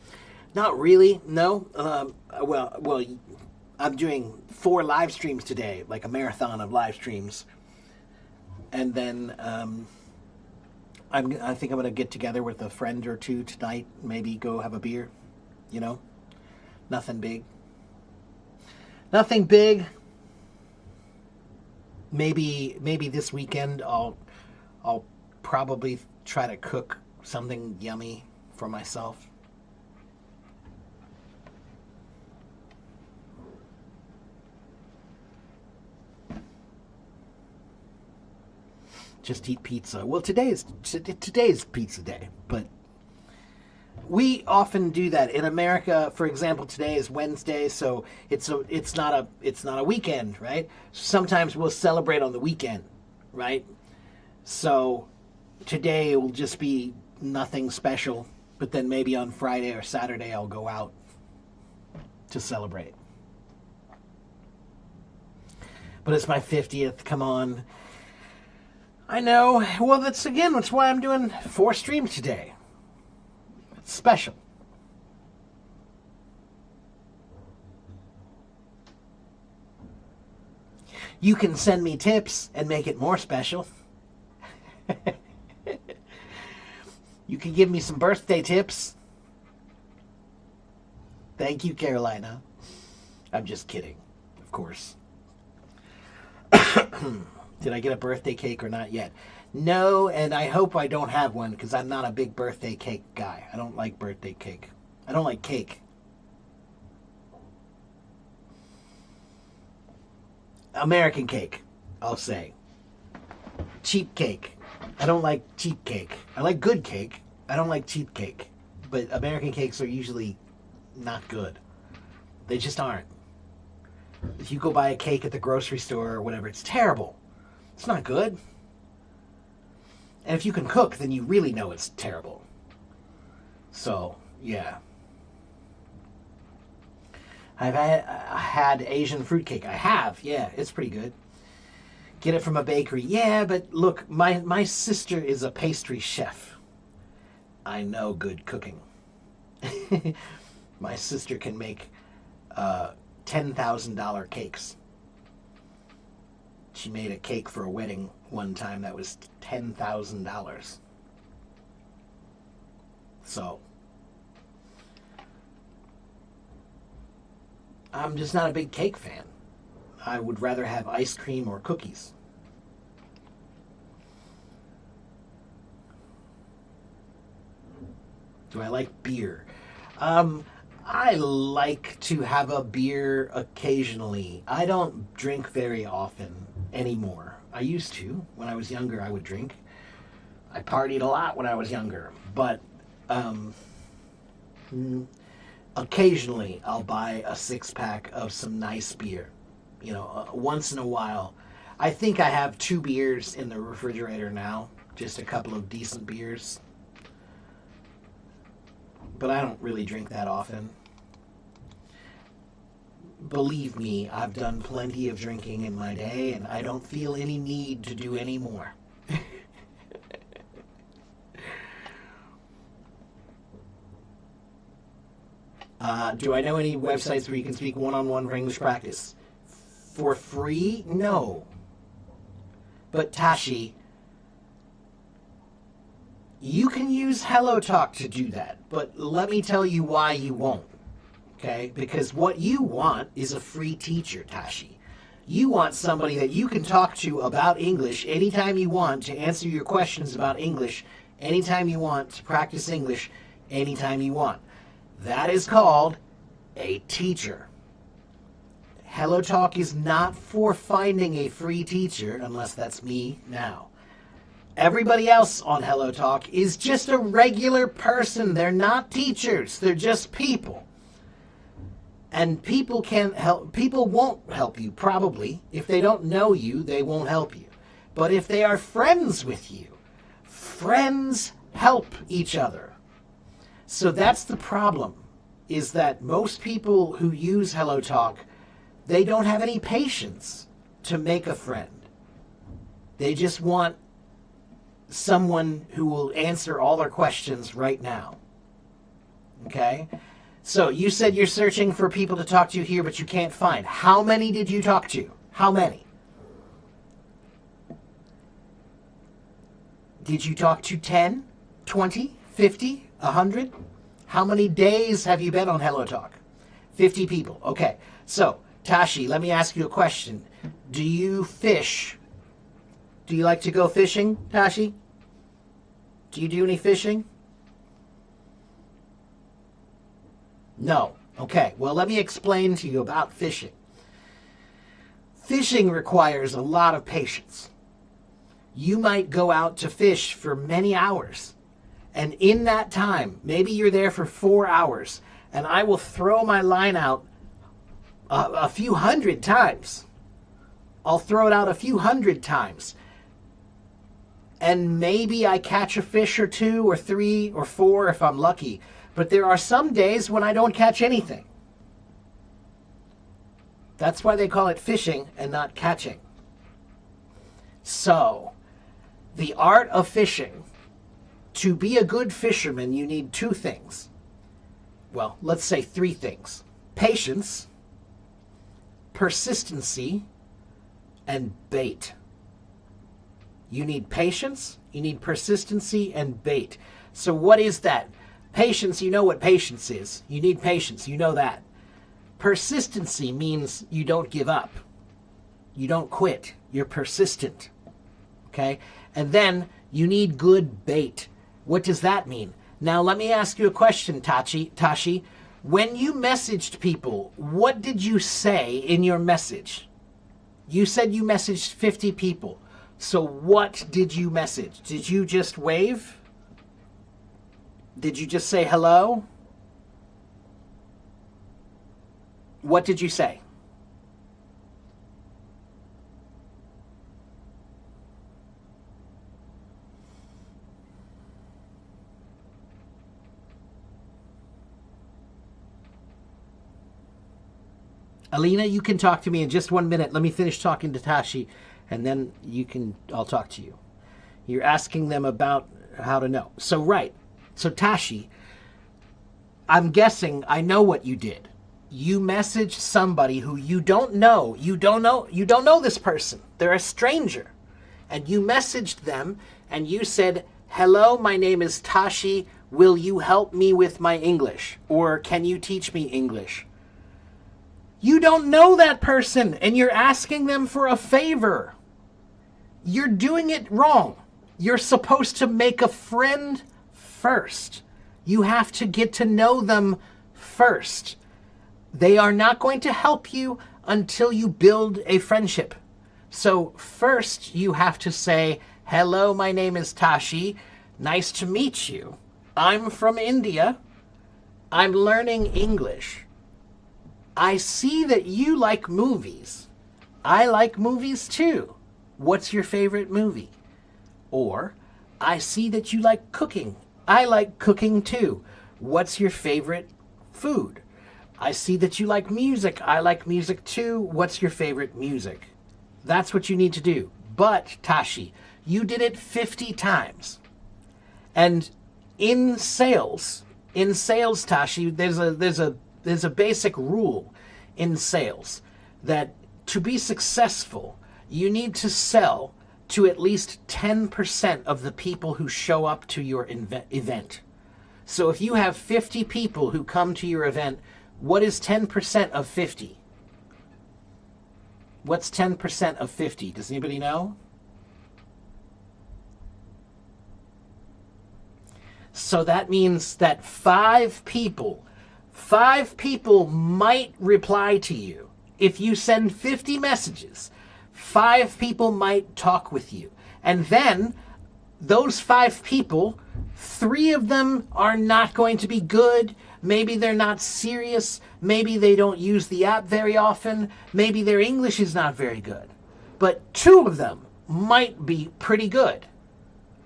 Not really, no. Well, I'm doing 4 live streams today, like a marathon of live streams. And then I think I'm going to get together with a friend or two tonight, maybe go have a beer, you know? Nothing big. Nothing big. Maybe this weekend I'll probably try to cook something yummy for myself. Just eat pizza. Well, today's pizza day, but we often do that in America. For example, today is Wednesday, so it's not a weekend, right? Sometimes we'll celebrate on the weekend, right? So today will just be nothing special, but then maybe on Friday or Saturday I'll go out to celebrate. But it's my 50th. Come on. I know. Well, that's why I'm doing 4 streams today. It's special. You can send me tips and make it more special. You can give me some birthday tips. Thank you, Carolina. I'm just kidding, of course. Did I get a birthday cake or not yet? No, and I hope I don't have one because I'm not a big birthday cake guy. I don't like birthday cake. I don't like cake. American cake, I'll say. Cheap cake. I don't like cheap cake. I like good cake. I don't like cheap cake. But American cakes are usually not good. They just aren't. If you go buy a cake at the grocery store or whatever, it's terrible. It's not good. And if you can cook, then you really know it's terrible. So, yeah. I've had Asian fruitcake. I have, yeah, it's pretty good. Get it from a bakery. Yeah, but look, my sister is a pastry chef. I know good cooking. My sister can make $10,000 cakes. She made a cake for a wedding one time that was $10,000. So, I'm just not a big cake fan. I would rather have ice cream or cookies. Do I like beer? I like to have a beer occasionally. I don't drink very often anymore. I used to. When I was younger, I would drink. I partied a lot when I was younger. But occasionally, I'll buy a six-pack of some nice beer. You know, once in a while. I think I have 2 beers in the refrigerator now. Just a couple of decent beers. But I don't really drink that often. Believe me, I've done plenty of drinking in my day, and I don't feel any need to do any more. Do I know any websites where you can speak one-on-one for English practice? For free? No. But Tashi, you can use HelloTalk to do that, but let me tell you why you won't. Okay? Because what you want is a free teacher, Tashi. You want somebody that you can talk to about English anytime you want, to answer your questions about English anytime you want, to practice English anytime you want. That is called a teacher. HelloTalk is not for finding a free teacher, unless that's me now. Everybody else on HelloTalk is just a regular person. They're not teachers. They're just people. And people can't help. People won't help you, probably. If they don't know you, they won't help you. But if they are friends with you, friends help each other. So that's the problem, is that most people who use HelloTalk, they don't have any patience to make a friend. They just want someone who will answer all their questions right now. Okay? So you said you're searching for people to talk to here, but you can't find. How many did you talk to? How many? Did you talk to 10, 20, 50, 100? How many days have you been on HelloTalk? 50 people. Okay. So, Tashi, let me ask you a question. Do you fish? Do you like to go fishing, Tashi? Do you do any fishing? No. Okay. Well, let me explain to you about fishing. Fishing requires a lot of patience. You might go out to fish for many hours. And in that time, maybe you're there for 4 hours, and I will throw my line out a few hundred times. I'll throw it out a few hundred times. And maybe I catch a fish or 2 or 3 or 4 if I'm lucky. But there are some days when I don't catch anything. That's why they call it fishing and not catching. So, the art of fishing. To be a good fisherman, you need 2 things. Well, let's say 3 things. Patience, persistency, and bait. You need patience, you need persistency, and bait. So what is that? Patience, you know what patience is. You need patience, you know that. Persistency means you don't give up. You don't quit. You're persistent. Okay? And then you need good bait. What does that mean? Now, let me ask you a question, Tashi. When you messaged people, what did you say in your message? You said you messaged 50 people. So what did you message? Did you just wave? Did you just say hello? What did you say? Alina, you can talk to me in just 1 minute. Let me finish talking to Tashi, and then I'll talk to you. You're asking them about how to know. So, right. So, Tashi, I'm guessing I know what you did. You messaged somebody who you don't know. You don't know this person. They're a stranger. And you messaged them, and you said, hello, my name is Tashi. Will you help me with my English? Or can you teach me English? You don't know that person, and you're asking them for a favor. You're doing it wrong. You're supposed to make a friend first. You have to get to know them first. They are not going to help you until you build a friendship. So first you have to say, hello, my name is Tashi. Nice to meet you. I'm from India. I'm learning English. I see that you like movies. I like movies too. What's your favorite movie? Or, I see that you like cooking. I like cooking too. What's your favorite food? I see that you like music. I like music too. What's your favorite music? That's what you need to do. But, Tashi, you did it 50 times. And in sales, Tashi, there's a basic rule in sales that to be successful, you need to sell to at least 10% of the people who show up to your event. So if you have 50 people who come to your event, what is 10% of 50? What's 10% of 50? Does anybody know? So that means that 5 people might reply to you. If you send 50 messages, 5 people might talk with you. And then those 5 people, 3 of them are not going to be good. Maybe they're not serious. Maybe they don't use the app very often. Maybe their English is not very good. But 2 of them might be pretty good.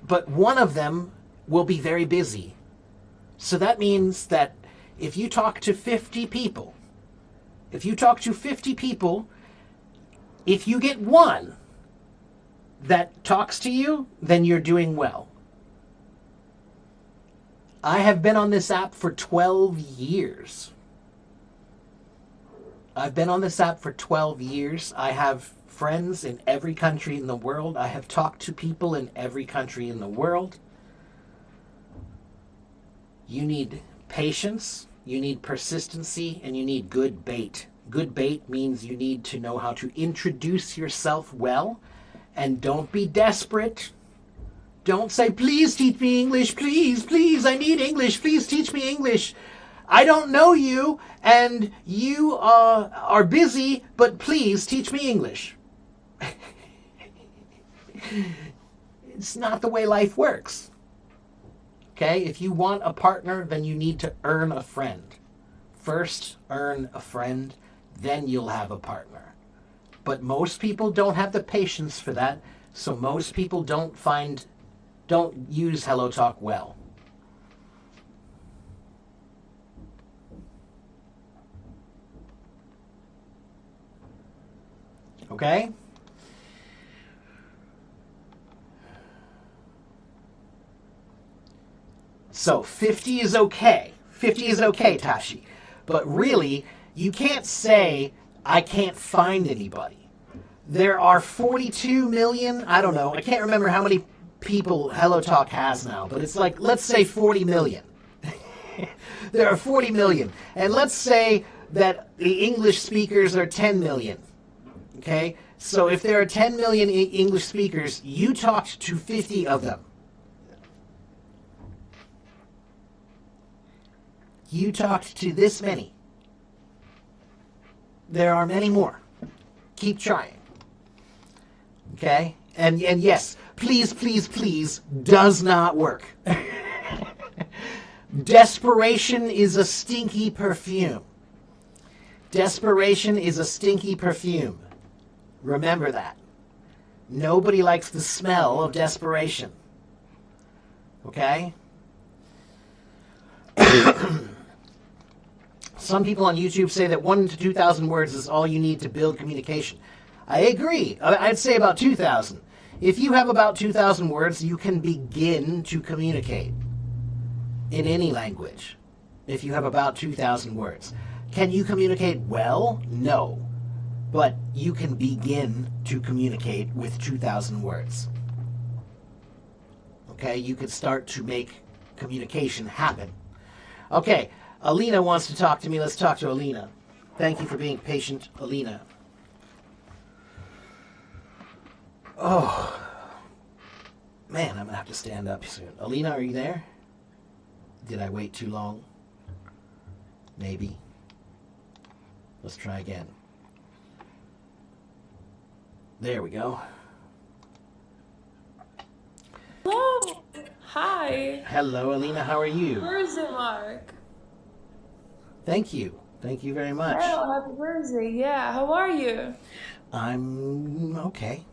But 1 of them will be very busy. So that means that if you talk to 50 people, if you get 1 that talks to you, then you're doing well. I have been on this app for 12 years. I have friends in every country in the world. I have talked to people in every country in the world. You need patience, you need persistency, and you need good bait. Good bait means you need to know how to introduce yourself well, and don't be desperate. Don't say, please teach me English, please, I need English, please teach me English. I don't know you, and you are busy, but please teach me English. It's not the way life works. Okay, if you want a partner, then you need to earn a friend. First, earn a friend, then you'll have a partner. But most people don't have the patience for that, so most people don't use HelloTalk well. Okay? So 50 is okay. 50 is okay, Tashi. But really, you can't say, I can't find anybody. There are 42 million, I don't know, I can't remember how many people HelloTalk has now, but it's like, let's say 40 million. There are 40 million. And let's say that the English speakers are 10 million. Okay? So if there are 10 million English speakers, you talked to 50 of them. You talked to this many. There are many more. Keep trying. Okay? And yes, please, please, please, does not work. Desperation is a stinky perfume. Desperation is a stinky perfume. Remember that. Nobody likes the smell of desperation. Okay? Some people on YouTube say that 1,000 to 2,000 words is all you need to build communication. I agree. I'd say about 2,000. If you have about 2,000 words, you can begin to communicate in any language. If you have about 2,000 words. Can you communicate well? No. But you can begin to communicate with 2,000 words. Okay? You could start to make communication happen. Okay, Alina wants to talk to me. Let's talk to Alina. Thank you for being patient, Alina. Oh, man, I'm going to have to stand up soon. Alina, are you there? Did I wait too long? Maybe. Let's try again. There we go. Hello. Hi. Hello, Alina. How are you? Birthday, Mark. Thank you. Thank you very much. Oh, happy birthday. Yeah, how are you? I'm okay.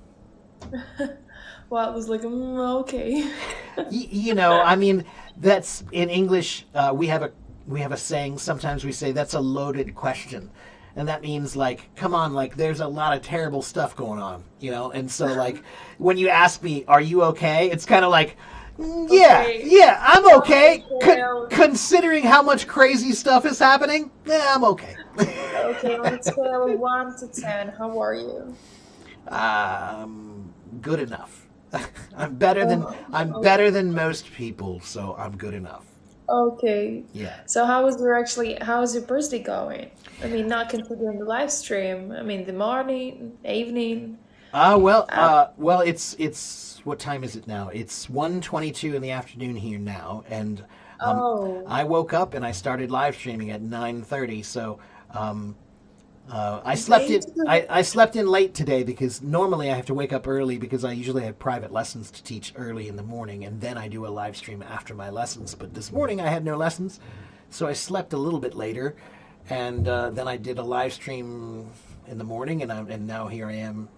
Well, it was like, okay. I mean, that's in English. We have a saying. Sometimes we say that's a loaded question, and that means like, come on, like there's a lot of terrible stuff going on, And so like, when you ask me, "Are you okay?" It's kind of like, Okay. yeah, I'm okay. Scale. Considering how much crazy stuff is happening, I'm okay. Okay, on a scale of 1 to 10, how are you? Good enough. I'm better than most people, so I'm good enough. Okay. Yeah. So how is your birthday going? I mean, not considering the live stream. I mean, the morning, evening. Well, it's what time is it now? It's 1:22 in the afternoon here now, and Oh, I woke up and I started live streaming at 9:30. So I slept in. late. I slept in late today because normally I have to wake up early because I usually have private lessons to teach early in the morning, and then I do a live stream after my lessons. But this morning I had no lessons, so I slept a little bit later, and then I did a live stream in the morning, and now here I am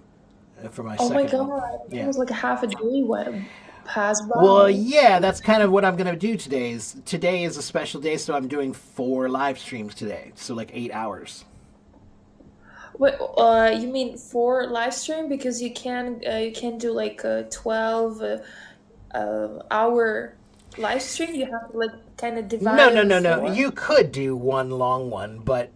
for my Oh my second one. God, it Yeah. was like half a day went passed Well, by. yeah, that's kind of what I'm gonna do today. Today is a special day, so I'm doing 4 live streams today, so like 8 hours. Wait, you mean for live stream because you can do like a 12 hour live stream. You have to like kind of No, divide it no, in no, no. four. You could do one long one, but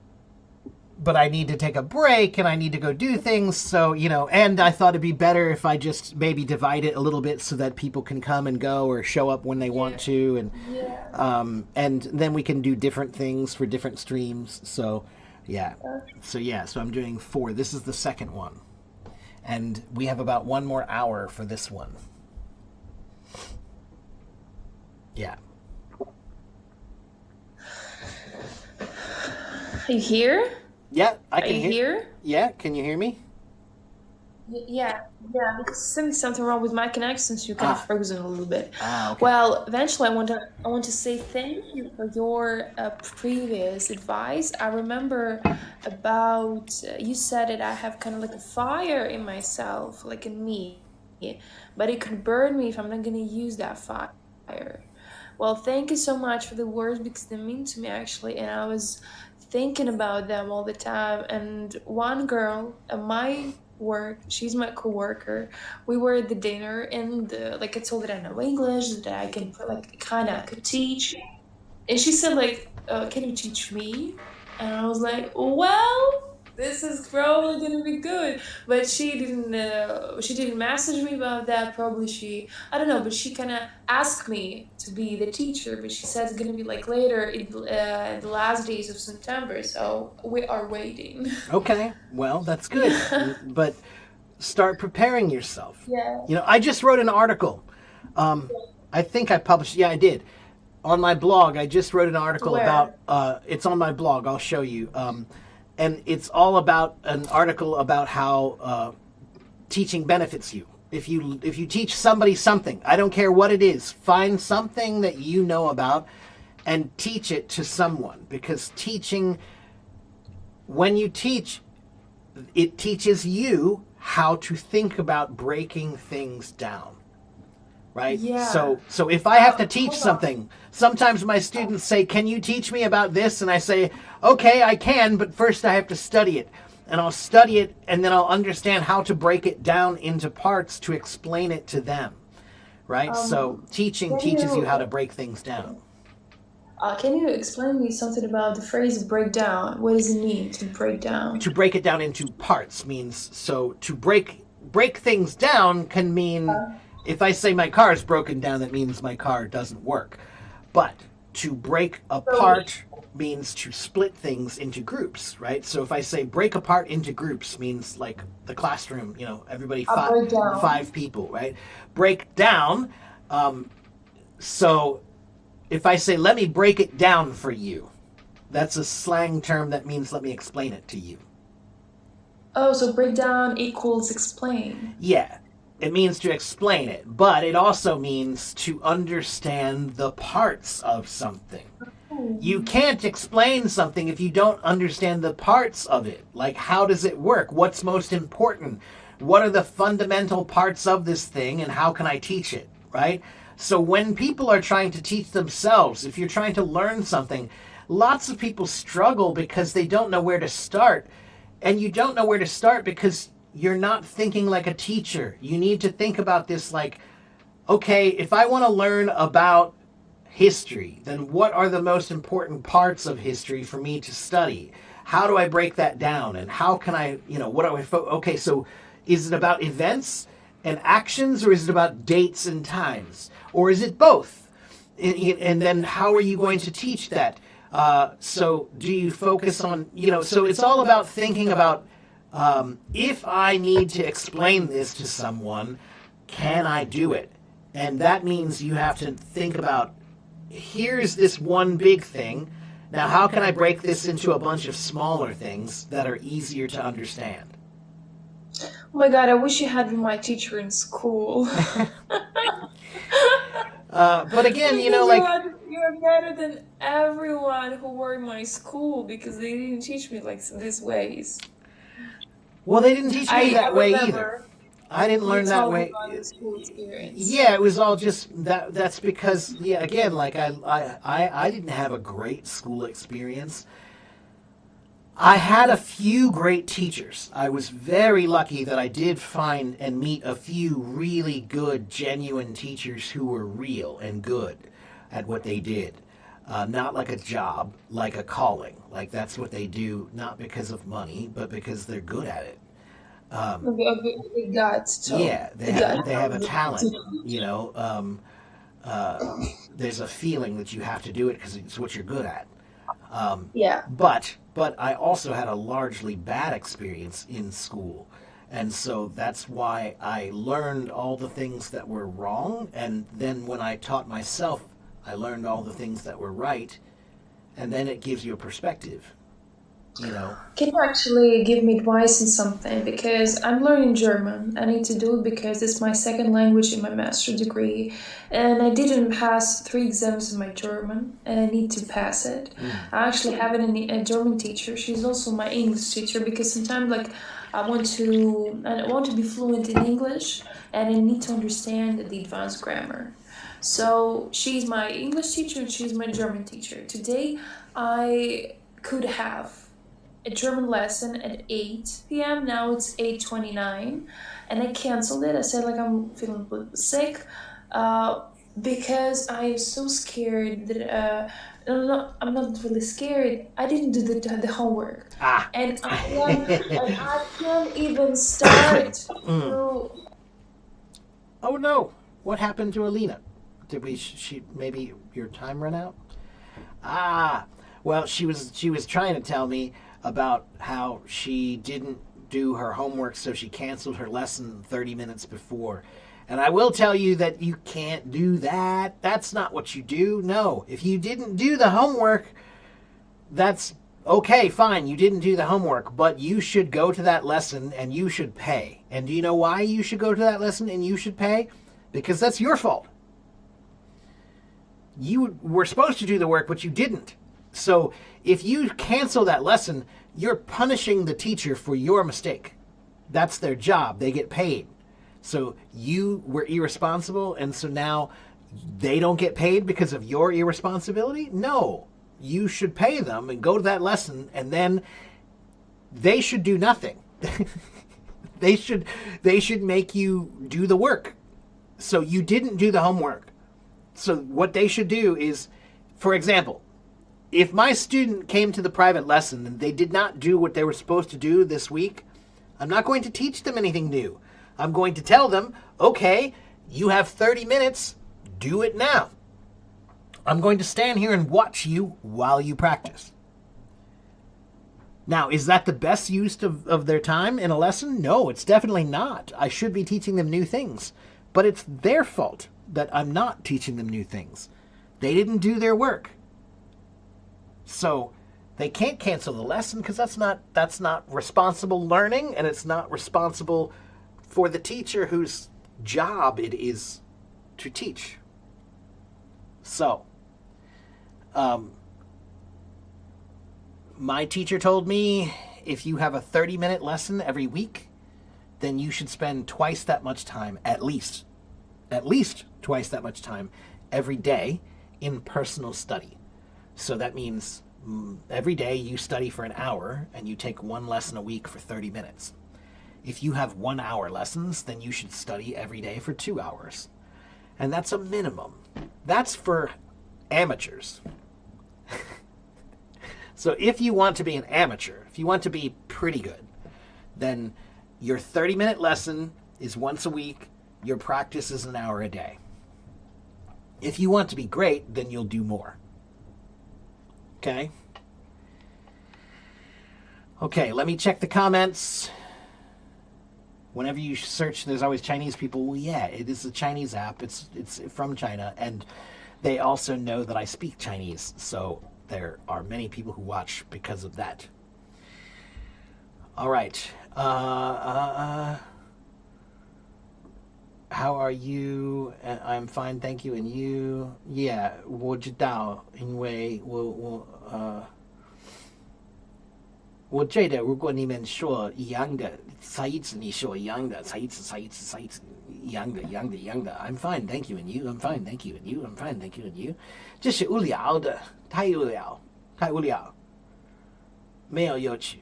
I need to take a break and I need to go do things. So, and I thought it'd be better if I just maybe divide it a little bit so that people can come and go or show up when they want Yeah, to, yeah. and then we can do different things for different streams. So, yeah. Uh, So I'm doing 4. This is the second one, and we have about 1 more hour for this one. Yeah. Are you here? Yeah, I Are can you hear. here? Yeah, can you hear me? Yeah, yeah, because there's something wrong with my connection, so you kind of Ah, frozen a little bit. okay. Well, eventually, I want to say thank you for your previous advice. I remember about you said that I have kind of like a fire in myself, like in me, but it could burn me if I'm not gonna use that fire. Well, thank you so much for the words because they mean to me actually, and I was thinking about them all the time. And one girl at my work, she's my coworker. We were at the dinner, and like I told her I know English, that I can like kind of could teach, and she said like, "Can you teach me?" And I was like, "Well, this is probably gonna be good." But she didn't message me about that. Probably I don't know, but she kind of asked me to be the teacher. But she said it's gonna be like later in the last days of September. So we are waiting. Okay. Well, that's good. But start preparing yourself. Yeah. You know, I just wrote an article. I think I published, yeah, I did. On my blog, I just wrote an article Where? about, it's on my blog, I'll show you. And it's all about an article about how teaching benefits you. If you teach somebody something, I don't care what it is, find something that you know about and teach it to someone. Because teaching, when you teach, it teaches you how to think about breaking things down. Right? Yeah. So if I have to teach Hold on. something, sometimes my students say, "Can you teach me about this?" And I say, "Okay, I can, but first I have to study it." And I'll study it, and then I'll understand how to break it down into parts to explain it to them. Right? So teaching Can teaches you how to you break things down. can you explain me something about the phrase breakdown? What does it mean to break down? To break it down into parts means, so to break things down can mean, if I say my car is broken down, that means my car doesn't work. But to break So, apart means to split things into groups, right? So if I say break apart into groups means like the classroom, you know, everybody a breakdown. five people, right? Break down. So if I say, let me break it down for you, that's a slang term that means let me explain it to you. Oh, so breakdown equals explain. Yeah, it means to explain it, but it also means to understand the parts of something. You can't explain something if you don't understand the parts of it. Like, how does it work? What's most important? What are the fundamental parts of this thing, and how can I teach it, right? So when people are trying to teach themselves, if you're trying to learn something, lots of people struggle because they don't know where to start. And you don't know where to start because you're not thinking like a teacher. You need to think about this like, okay, if I want to learn about history, then what are the most important parts of history for me to study? How do I break that down? And how can I, you know, what do I, okay, so is it about events and actions, or is it about dates and times? Or is it both? And then how are you going to teach that? So do you focus on, you know, so it's all about thinking about, if I need to explain this to someone, can I do it? And that means you have to think about, here's this one big thing. Now, how can I break this into a bunch of smaller things that are easier to understand? Oh my God, I wish you had been my teacher in school. But again, you know, Because like, you're better than everyone who were in my school because they didn't teach me like these ways. well, they didn't teach me I that way either. remember I didn't you learn that told me way. about your school experience. Yeah, it was all just that. That's because, yeah, again, like I didn't have a great school experience. I had a few great teachers. I was very lucky that I did find and meet a few really good, genuine teachers who were real and good at what they did. Not like a job, like a calling. Like that's what they do, not because of money, but because they're good at it. The guts, so Yeah, the gut. they have a talent. You know, there's a feeling that you have to do it because it's what you're good at. Yeah. But I also had a largely bad experience in school. And so that's why I learned all the things that were wrong. And then when I taught myself, I learned all the things that were right. And then it gives you a perspective, you know. Can you actually give me advice on something? Because I'm learning German. I need to do it because it's my second language in my master's degree. And I didn't pass 3 exams in my German, and I need to pass it. I actually have a German teacher. She's also my English teacher because sometimes, like, I want to be fluent in English, and I need to understand the advanced grammar. So she's my English teacher and she's my German teacher. Today, I could have a German lesson at 8 p.m. Now it's 8:29, and I canceled it. I said like I'm feeling a little sick, because I am so scared that I'm not really scared. I didn't do the homework, Ah. and I can't even start. So Oh no! What happened to Alina? Did she maybe your time run out? Ah, well, she was trying to tell me about how she didn't do her homework, so she canceled her lesson 30 minutes before. And I will tell you that you can't do that. That's not what you do. No, if you didn't do the homework, that's okay, fine, you didn't do the homework, but you should go to that lesson and you should pay. And do you know why you should go to that lesson and you should pay? Because that's your fault. You were supposed to do the work, but you didn't. So if you cancel that lesson, you're punishing the teacher for your mistake. That's their job. They get paid. So you were irresponsible, and so now they don't get paid because of your irresponsibility? No. You should pay them and go to that lesson, and then they should do nothing. They should make you do the work. So you didn't do the homework. So what they should do is, for example, if my student came to the private lesson and they did not do what they were supposed to do this week, I'm not going to teach them anything new. I'm going to tell them, okay, you have 30 minutes, do it now. I'm going to stand here and watch you while you practice. Now, is that the best use of their time in a lesson? No, it's definitely not. I should be teaching them new things. But it's their fault that I'm not teaching them new things. They didn't do their work. So they can't cancel the lesson because that's not responsible learning, and it's not responsible for the teacher whose job it is to teach. So, my teacher told me if you have a 30-minute lesson every week, then you should spend twice that much time, at least twice that much time every day in personal study. So that means every day you study for an hour and you take one lesson a week for 30 minutes. If you have 1 hour lessons, then you should study every day for 2 hours. And that's a minimum. That's for amateurs. So if you want to be an amateur, if you want to be pretty good, then your 30-minute lesson is once a week. Your practice is an hour a day. If you want to be great, then you'll do more. Okay? Okay, let me check the comments. Whenever you search, there's always Chinese people. Well, yeah, it is a Chinese app. It's from China, and they also know that I speak Chinese, so there are many people who watch because of that. All right. How are you? I'm fine, thank you. And you? Yeah, 我知道，因为我觉得如果你们说一样的，再一次你说一样的，再一次一样的。I'm fine, thank you, and you. I'm fine, thank you, and you. I'm fine, thank you, and you. 这是无聊的，太无聊，没有有趣，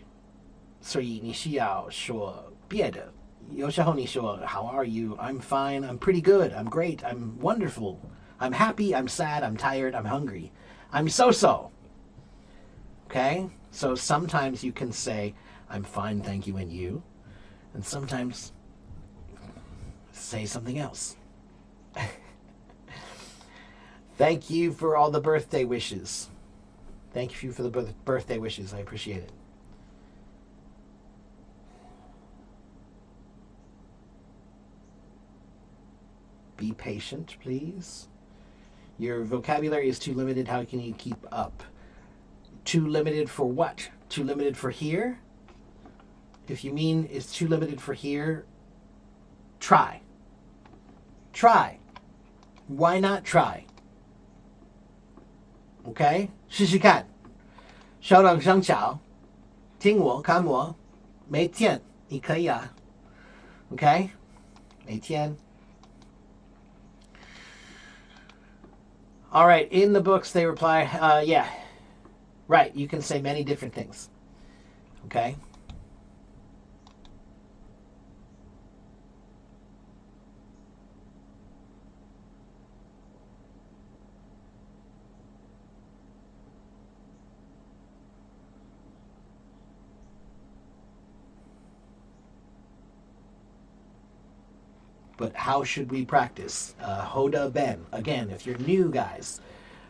所以你需要说别的。有时候你说 How are you? I'm fine. I'm pretty good. I'm great. I'm wonderful. I'm happy. I'm sad. I'm tired. I'm hungry. I'm so-so. Okay? So sometimes you can say, I'm fine, thank you, and you. And sometimes say something else. Thank you for all the birthday wishes. Thank you for the birthday wishes. I appreciate it. Be patient, please. Your vocabulary is too limited. How can you keep up? Too limited for what? Too limited for here? If you mean it's too limited for here, try. Try. Why not try? Okay? 试试看。小朗上桥，听我看我，每天你可以啊。Okay? 每天。All right, in the books they reply, yeah, right, you can say many different things, okay? But how should we practice? Hoda Ben. Again, if you're new, guys,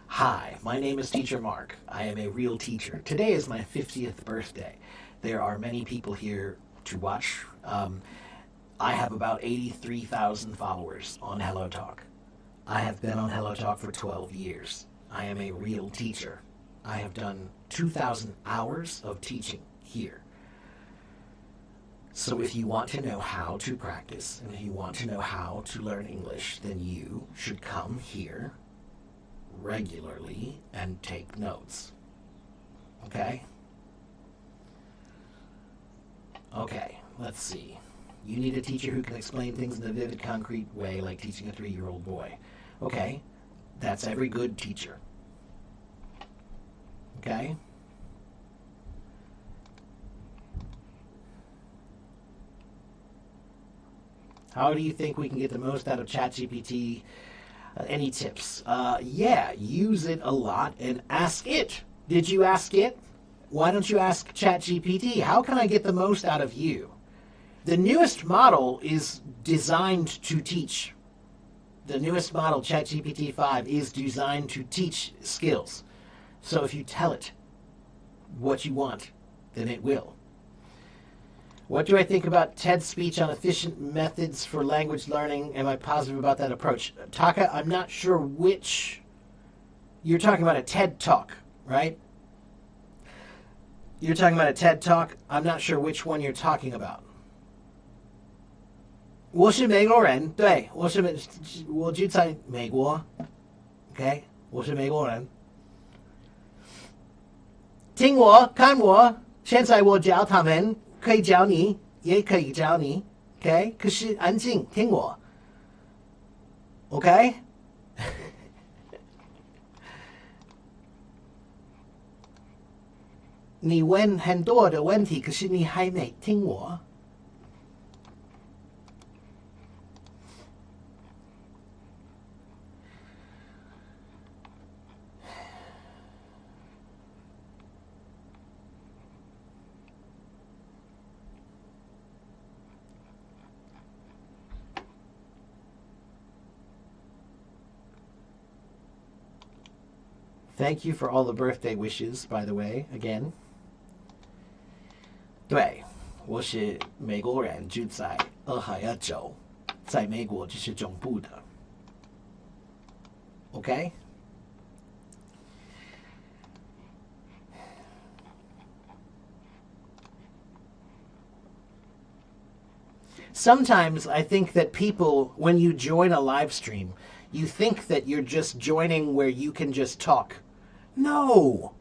hi, my name is Teacher Mark. I am a real teacher. Today is my 50th birthday. There are many people here to watch. I have about 83,000 followers on HelloTalk. I have been on HelloTalk for 12 years. I am a real teacher. I have done 2,000 hours of teaching here. So if you want to know how to practice, and if you want to know how to learn English, then you should come here regularly and take notes. Okay? Okay, let's see. You need a teacher who can explain things in a vivid, concrete way, like teaching a 3-year-old boy. Okay, that's every good teacher. Okay? How do you think we can get the most out of ChatGPT? Any tips? Yeah, use it a lot and ask it. Did you ask it? Why don't you ask ChatGPT? How can I get the most out of you? The newest model is designed to teach. The newest model, ChatGPT 5, is designed to teach skills. So if you tell it what you want, then it will. What do I think about TED's speech on efficient methods for language learning? Am I positive about that approach? Taka, I'm not sure which... You're talking about a TED Talk, right? You're talking about a TED Talk? I'm not sure which one you're talking about. 我是美国人，对，我就在美国 ，OK， 我是美国人。听我，看我，现在我教他们，可以教你，也可以教你 ，OK， 可是安静听我 ，OK。你问很多的问题，可是你还没听我。Thank you for all the birthday wishes, by the way, again. 对，我是美国人，住在俄亥俄州，在美国就是中部的。OK? Sometimes I think that people, when you join a live stream, you think that you're just joining where you can just talk. No!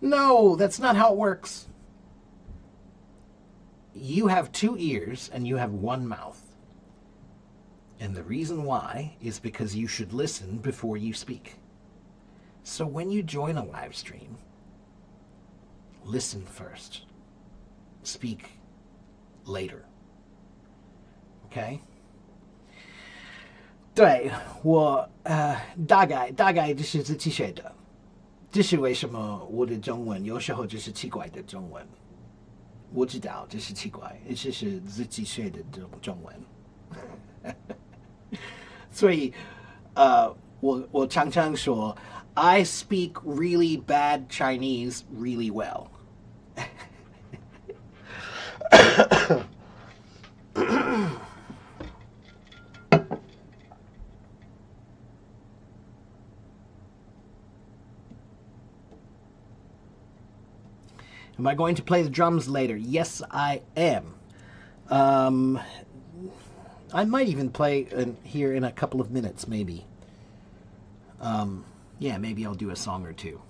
No, that's not how it works. You have 2 ears and you have 1 mouth. And the reason why is because you should listen before you speak. So when you join a live stream, listen first. Speak later. Okay? 对，我大概就是自己学的，这是为什么我的中文有时候就是奇怪的中文。我知道这是奇怪，这是自己学的中文。所以，我常常说 I speak really bad Chinese really well. Am I going to play the drums later? Yes, I am. I might even play here in a couple of minutes, maybe. Yeah, maybe I'll do a song or two.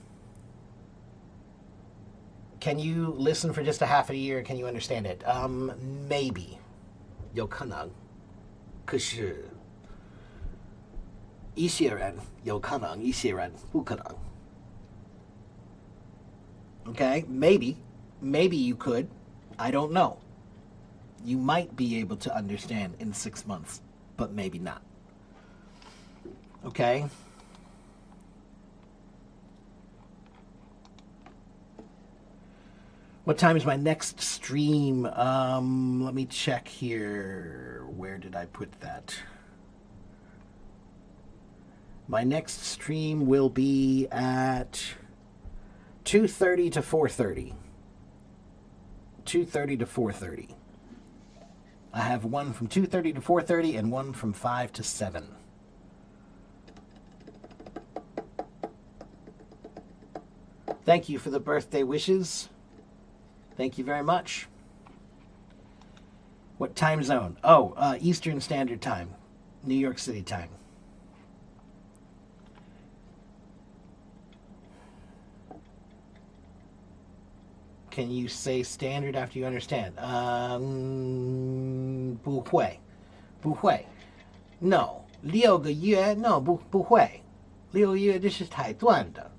Can you listen for just a half a year? Can you understand it? Maybe. 有可能。可是一些人有可能，一些人不可能。Okay, maybe you could. I don't know. You might be able to understand in 6 months, but maybe not. Okay? What time is my next stream? Let me check here. Where did I put that? My next stream will be at 2:30 to 4:30. 2:30 to 4:30. I have one from 2:30 to 4:30 and one from 5 to 7. Thank you for the birthday wishes. Thank you very much. What time zone? Oh, Eastern Standard Time, New York City time. Can you say standard after you understand? 不会，不会。No，6个月 No， 不会。6个月这是太短的。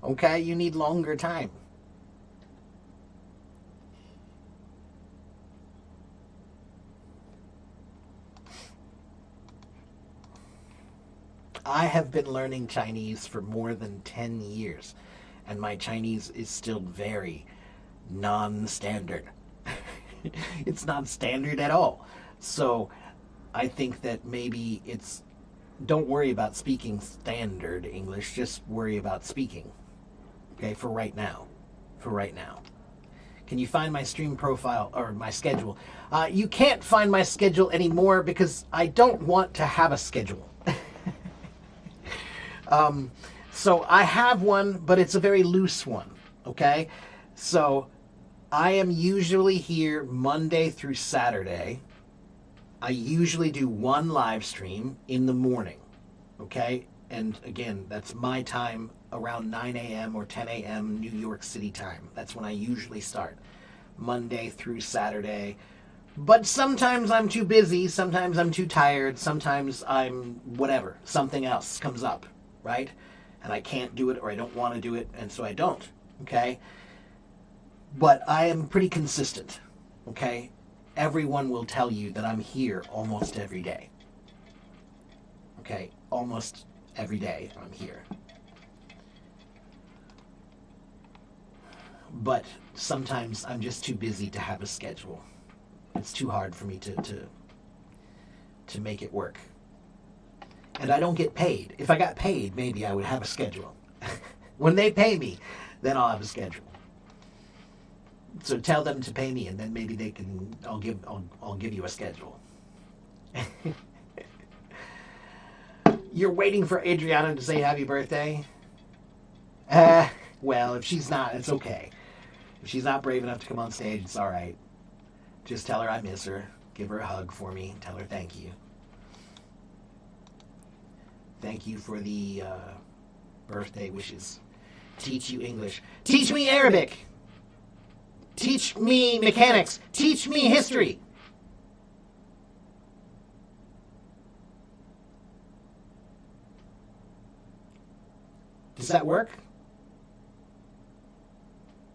Okay, you need longer time. I have been learning Chinese for more than 10 years, and my Chinese is still very non-standard. It's not standard at all. So I think that maybe it's, don't worry about speaking standard English, just worry about speaking. Okay, for right now. For right now. Can you find my stream profile or my schedule? You can't find my schedule anymore because I don't want to have a schedule. So I have one, but it's a very loose one. Okay? So I am usually here Monday through Saturday. I usually do one live stream in the morning. Okay? And again, that's my time around 9 a.m. or 10 a.m. New York City time. That's when I usually start, Monday through Saturday. But sometimes I'm too busy, sometimes I'm too tired, sometimes I'm whatever, something else comes up, right? And I can't do it or I don't want to do it, and so I don't, okay? But I am pretty consistent, okay? Everyone will tell you that I'm here almost every day. Okay, almost every day I'm here. But sometimes I'm just too busy to have a schedule. It's too hard for me to make it work. And I don't get paid. If I got paid, maybe I would have a schedule. When they pay me, then I'll have a schedule. So tell them to pay me, and then maybe they can. I'll give you a schedule. You're waiting for Adriana to say happy birthday? Well, if she's not, it's okay. If she's not brave enough to come on stage, it's all right. Just tell her I miss her. Give her a hug for me. Tell her thank you. Thank you for the birthday wishes. Teach you English. Teach me Arabic. Teach me mechanics. Teach me history. Does that work?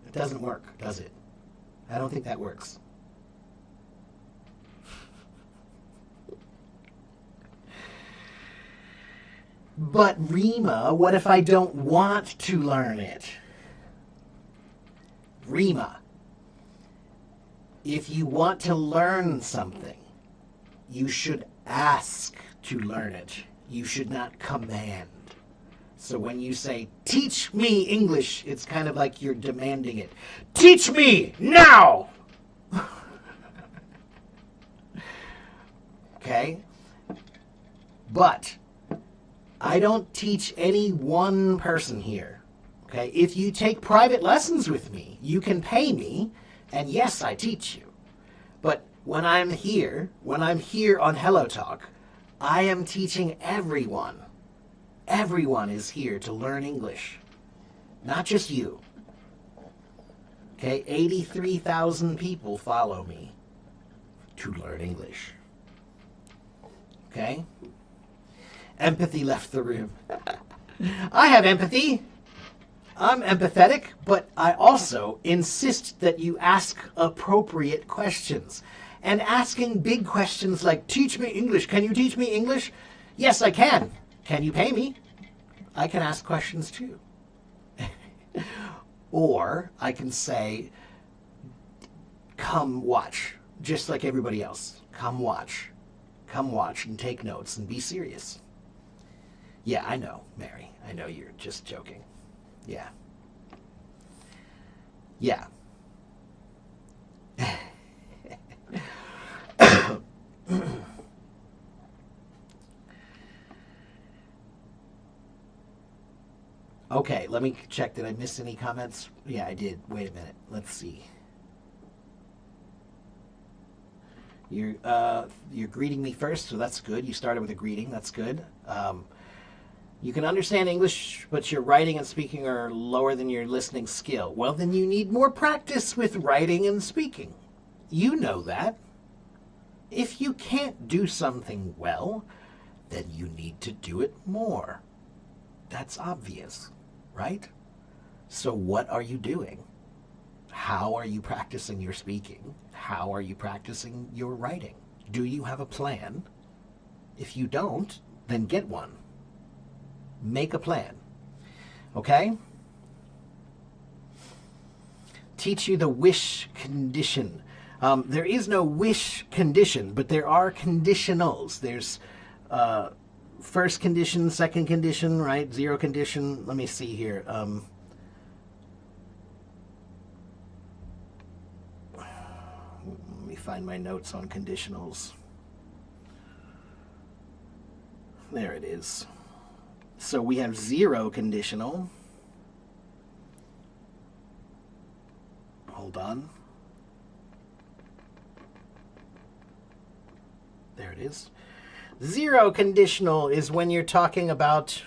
It doesn't work, does it? I don't think that works. But Rima, what if I don't want to learn it? Rima, if you want to learn something, you should ask to learn it. You should not command. So when you say, teach me English, it's kind of like you're demanding it. Teach me now! Okay? But I don't teach any one person here. Okay? If you take private lessons with me, you can pay me, and yes, I teach you. But when I'm here on Hello Talk, I am teaching everyone. Everyone is here to learn English. Not just you. Okay? 83,000 people follow me to learn English. Okay? Empathy left the room. I have empathy. I'm empathetic, but I also insist that you ask appropriate questions. And asking big questions like, teach me English. Can you teach me English? Yes, I can. Can you pay me? I can ask questions too. Or I can say, come watch, just like everybody else. Come watch. Come watch and take notes and be serious. Yeah, I know, Mary. I know you're just joking. Yeah. Yeah. Okay, let me check. Did I miss any comments? Yeah, I did. Wait a minute. Let's see. You're greeting me first, so that's good. You started with a greeting. That's good. You can understand English, but your writing and speaking are lower than your listening skill. Well, then you need more practice with writing and speaking. You know that. If you can't do something well, then you need to do it more. That's obvious, right? So what are you doing? How are you practicing your speaking? How are you practicing your writing? Do you have a plan? If you don't, then get one. Make a plan. Okay? Teach you the wish condition. There is no wish condition, but there are conditionals. There's first condition, second condition, right? Zero condition. Let me see here. Let me find my notes on conditionals. There it is. So we have zero conditional. Hold on. There it is. Zero conditional is when you're talking about...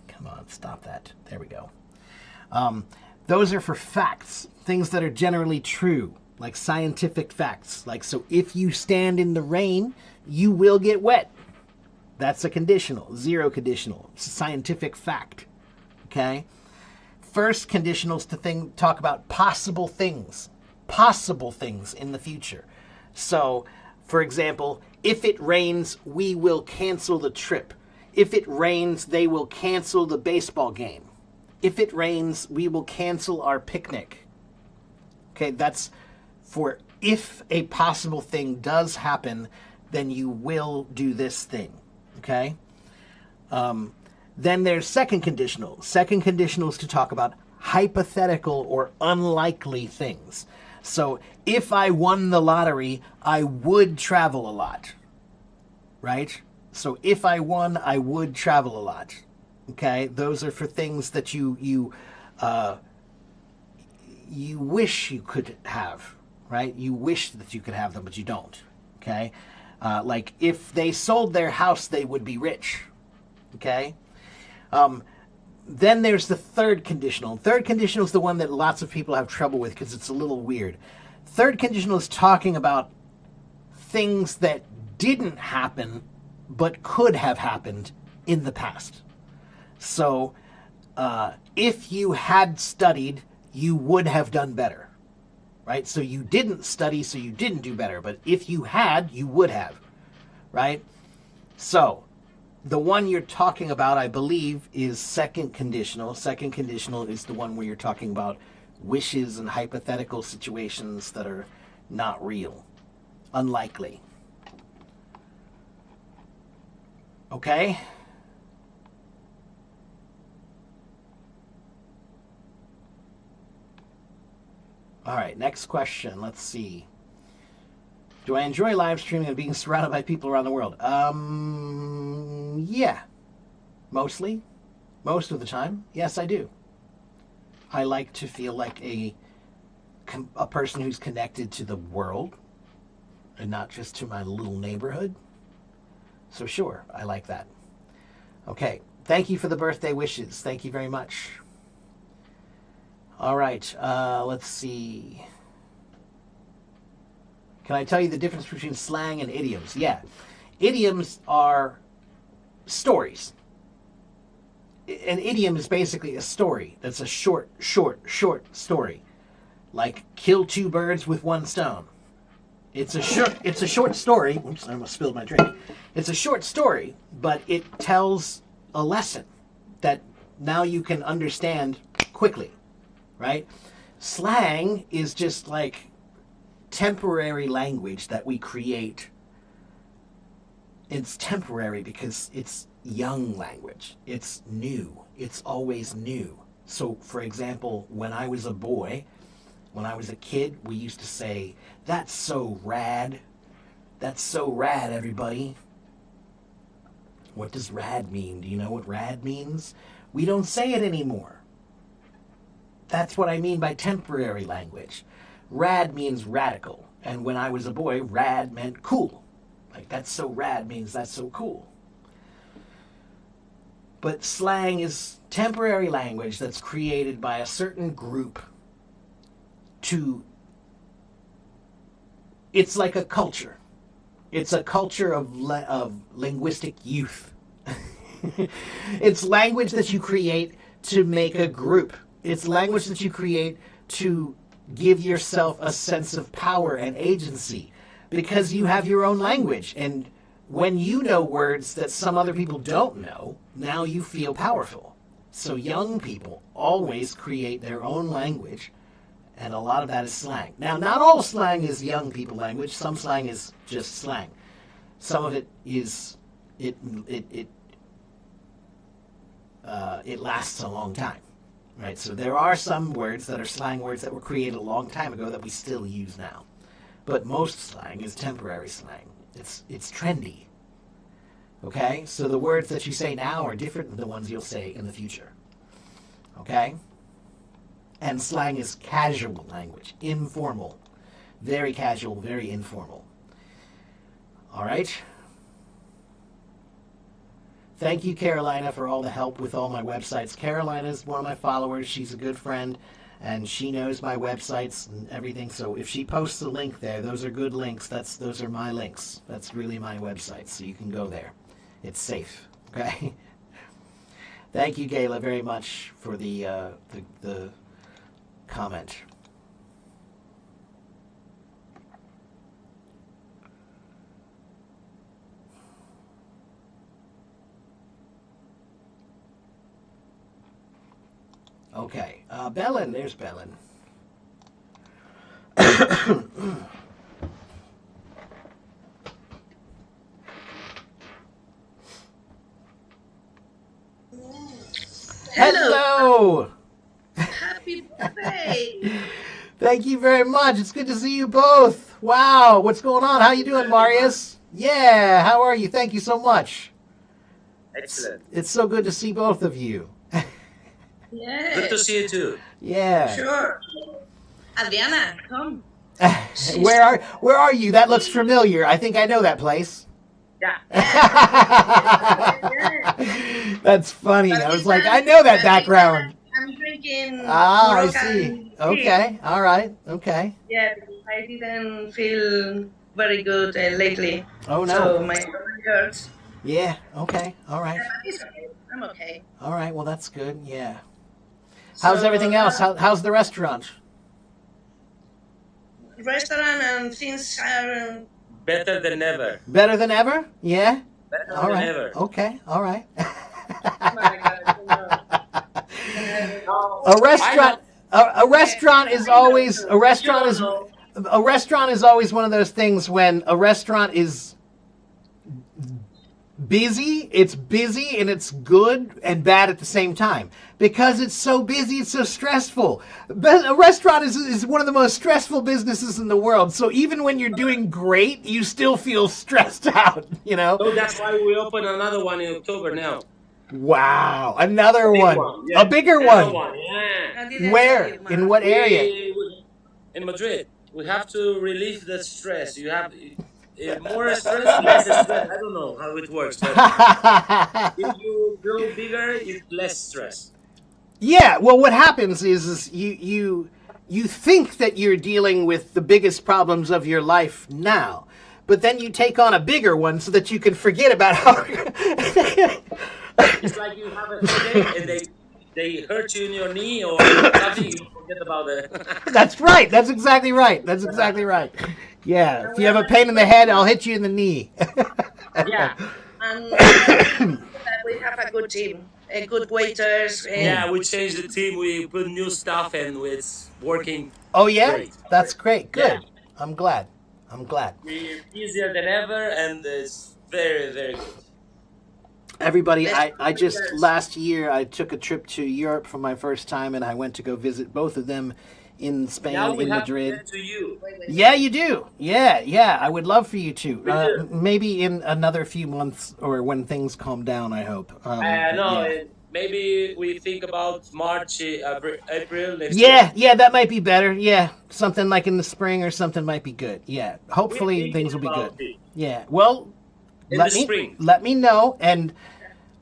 Come on, stop that. There we go. Those are for facts, things that are generally true, like scientific facts. Like, so if you stand in the rain, you will get wet. That's a conditional. Zero conditional. It's a scientific fact. Okay? First conditionals to talk about possible things in the future. So, for example, if it rains, we will cancel the trip. If it rains, they will cancel the baseball game. If it rains, we will cancel our picnic. Okay, that's for if a possible thing does happen, then you will do this thing. Okay? Then there's second conditional. Second conditional is to talk about hypothetical or unlikely things. So if I won the lottery, I would travel a lot. Right? So if I won, I would travel a lot. Okay? Those are for things that you wish you could have. Right? You wish that you could have them, but you don't. Okay? Like if they sold their house, they would be rich. Okay? Then there's the third conditional. Third conditional is the one that lots of people have trouble with because it's a little weird. Third conditional is talking about things that didn't happen but could have happened in the past. So if you had studied, you would have done better. Right? So you didn't study, so you didn't do better. But if you had, you would have. Right? So the one you're talking about, I believe, is second conditional. Second conditional is the one where you're talking about wishes and hypothetical situations that are not real. Unlikely. Okay? All right, next question. Let's see. Do I enjoy live streaming and being surrounded by people around the world? Yeah. Mostly. Most of the time. Yes, I do. I like to feel like a person who's connected to the world and not just to my little neighborhood. So sure, I like that. Okay. Thank you for the birthday wishes. Thank you very much. All right. Let's see. Can I tell you the difference between slang and idioms? Yeah. Idioms are stories. An idiom is basically a story. That's a short story. Like kill two birds with one stone. It's a short story. Oops, I almost spilled my drink. It's a short story, but it tells a lesson that now you can understand quickly, right? Slang is just like temporary language that we create. It's temporary because it's young language. It's new. It's always new. So, for example, when I was a boy, when I was a kid, we used to say, "That's so rad. That's so rad, everybody." What does rad mean? Do you know what rad means? We don't say it anymore. That's what I mean by temporary language. Rad means radical. And when I was a boy, rad meant cool. Like, that's so rad means that's so cool. But slang is temporary language that's created by a certain group to... It's like a culture. It's a culture of linguistic youth. It's language that you create to make a group. It's language that you create to give yourself a sense of power and agency because you have your own language. And when you know words that some other people don't know, now you feel powerful. So young people always create their own language, and a lot of that is slang. Now, not all slang is young people language. Some slang is just slang. Some of it is it lasts a long time, right? So there are some words that are slang words that were created a long time ago that we still use now, but most slang is temporary slang. It's trendy. Okay, so the words that you say now are different than the ones you'll say in the future. Okay, and slang is casual language, informal, very casual, very informal. All right. Thank you, Carolina, for all the help with all my websites. Carolina's one of my followers. She's a good friend, and she knows my websites and everything. So if she posts a link there, those are good links. Those are my links. That's really my website, so you can go there. It's safe. Okay. Thank you, Gayla, very much for the comment. Okay, Bellin, there's Bellin. Hello! Happy birthday! Thank you very much. It's good to see you both. Wow, what's going on? How you doing, Marius? Yeah, how are you? Thank you so much. Excellent. It's so good to see both of you. Yes. Good to see you too. Yeah. Sure. Adriana, come. Where are you? That looks familiar. I think I know that place. Yeah. That's funny. I was like, I know that background. I'm drinking. I Moroccan see. tea. Okay. All right. Okay. Yeah, because I didn't feel very good lately. Oh, no. So my stomach hurts. Yeah. Okay. All right. Yeah, but it's okay. I'm okay. All right. Well, that's good. Yeah. How's So, everything else? How's the restaurant? Restaurant and things are. Better than ever. Better than ever? Yeah. Better All than right. ever. Okay. All right. Oh my God, A restaurant. A restaurant is always a restaurant is a restaurant is always one of those things when a restaurant is busy, it's busy and it's good and bad at the same time. Because it's so busy, it's so stressful. But a restaurant is one of the most stressful businesses in the world. So even when you're doing great, you still feel stressed out, you know? So that's why we open another one in October now. Wow, another Big one. yeah. A bigger Another one. Yeah. I didn't Where? see it, In man. what area? In Madrid. We have to relieve the stress. You have more stress, less stress. I don't know how it works, but if you grow bigger, you less stress. Yeah, well, what happens is you think that you're dealing with the biggest problems of your life now, but then you take on a bigger one so that you can forget about how. It's like you have a headache and they hurt you in your knee or something. You forget about it. That's right. That's exactly right. That's exactly right. Yeah. If you have a pain in the head, I'll hit you in the knee. Yeah. And that we have a good team, good waiters. Yeah, we changed the team. We put new stuff and it's working. Oh yeah, Great. that's great. Good. Yeah. I'm glad. I'm glad. We're easier than ever and it's very, very good. Everybody, I just last year I took a trip to Europe for my first time, and I went to go visit both of them in Spain, Now we in have to Madrid. get to you. Yeah, you do. Yeah. I would love for you to. do. Maybe in another few months or when things calm down. I hope. No, maybe we think about March, April next year. Yeah, that might be better. Yeah, something like in the spring or something might be good. Yeah, We're hopefully thinking things will be good. about it Yeah, well, in the spring. let me know,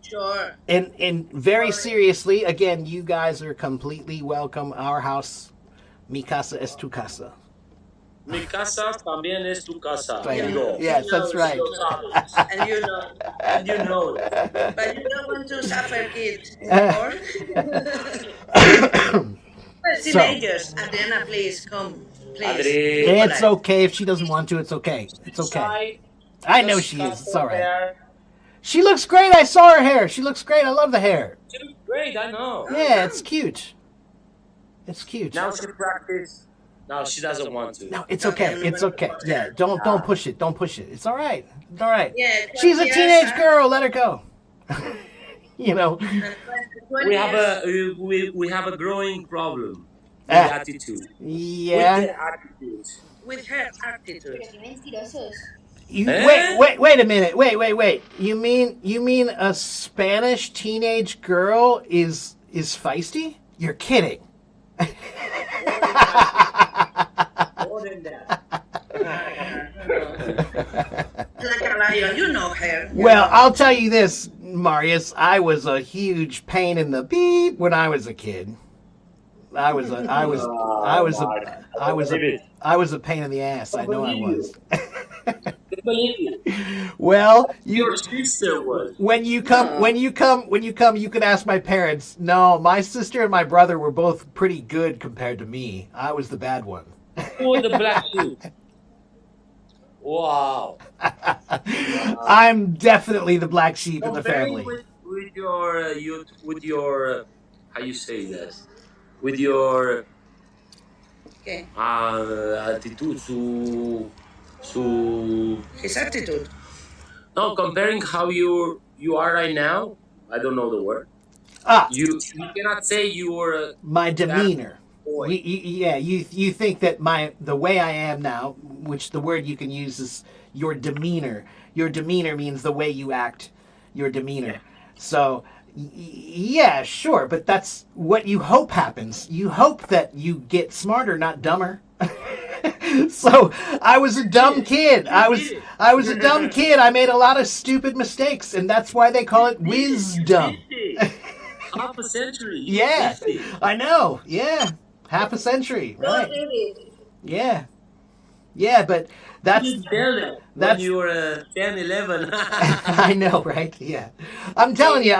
Sure. and very seriously, again, you guys are completely welcome. Our house, mi casa es tu casa. Mi casa también es tu casa. Right. Amigo. Yes, that's right. Lo sabes. And you know, And you know it. but you don't want to suffer kids Uh, anymore. Well, So- teenagers, Adriana, please come, please. Adri. It's okay if she doesn't want to. It's okay. It's okay. Shy, I know just she cut is. It's her all right. hair. She looks great. I saw her hair. She looks great. I love the hair. She looks great, I know. Yeah, it's cute. It's cute. Now she practice. Now she doesn't want to. No, it's okay. It's okay. Yeah, don't push it. Don't push it. It's all right. It's all right. Yeah, She's a 20 teenage years, girl. Let her go. You know. 20 We have years. we have a growing problem with Ah. attitude. Yeah. With the attitude. With her attitude. Pero qué mentirosos. You, Eh? wait a minute. Wait. You mean a Spanish teenage girl is feisty? You're kidding. More than that. Like a lion, you know her. Well, I'll tell you this, Marius. I was a huge pain in the beep when I was a kid. I was a pain in the ass. I know I was. I believe you. Well, Your sister was. when you come, you can ask my parents. No, my sister and my brother were both pretty good compared to me. I was the bad one. Who was the black sheep? Wow. I'm definitely the black sheep in the Comparing family. with your with your how you say this? With your Okay. attitude to His attitude. no comparing how you are right now. I don't know the word. Ah, You cannot say you were my demeanor. boy. You think that the way I am now, which the word you can use is your demeanor. Your demeanor means the way you act, your demeanor. So yeah, sure, but that's what you hope happens. You hope that you get smarter, not dumber. So I was a dumb kid. I was a dumb kid. I made a lot of stupid mistakes, and that's why they call it wisdom. Half a century. Yeah, 50. I know. Yeah, half a century, right? Really? Yeah, yeah, but that's You tell them when that's- you were 10, 11. I know, right? Yeah, I'm telling you,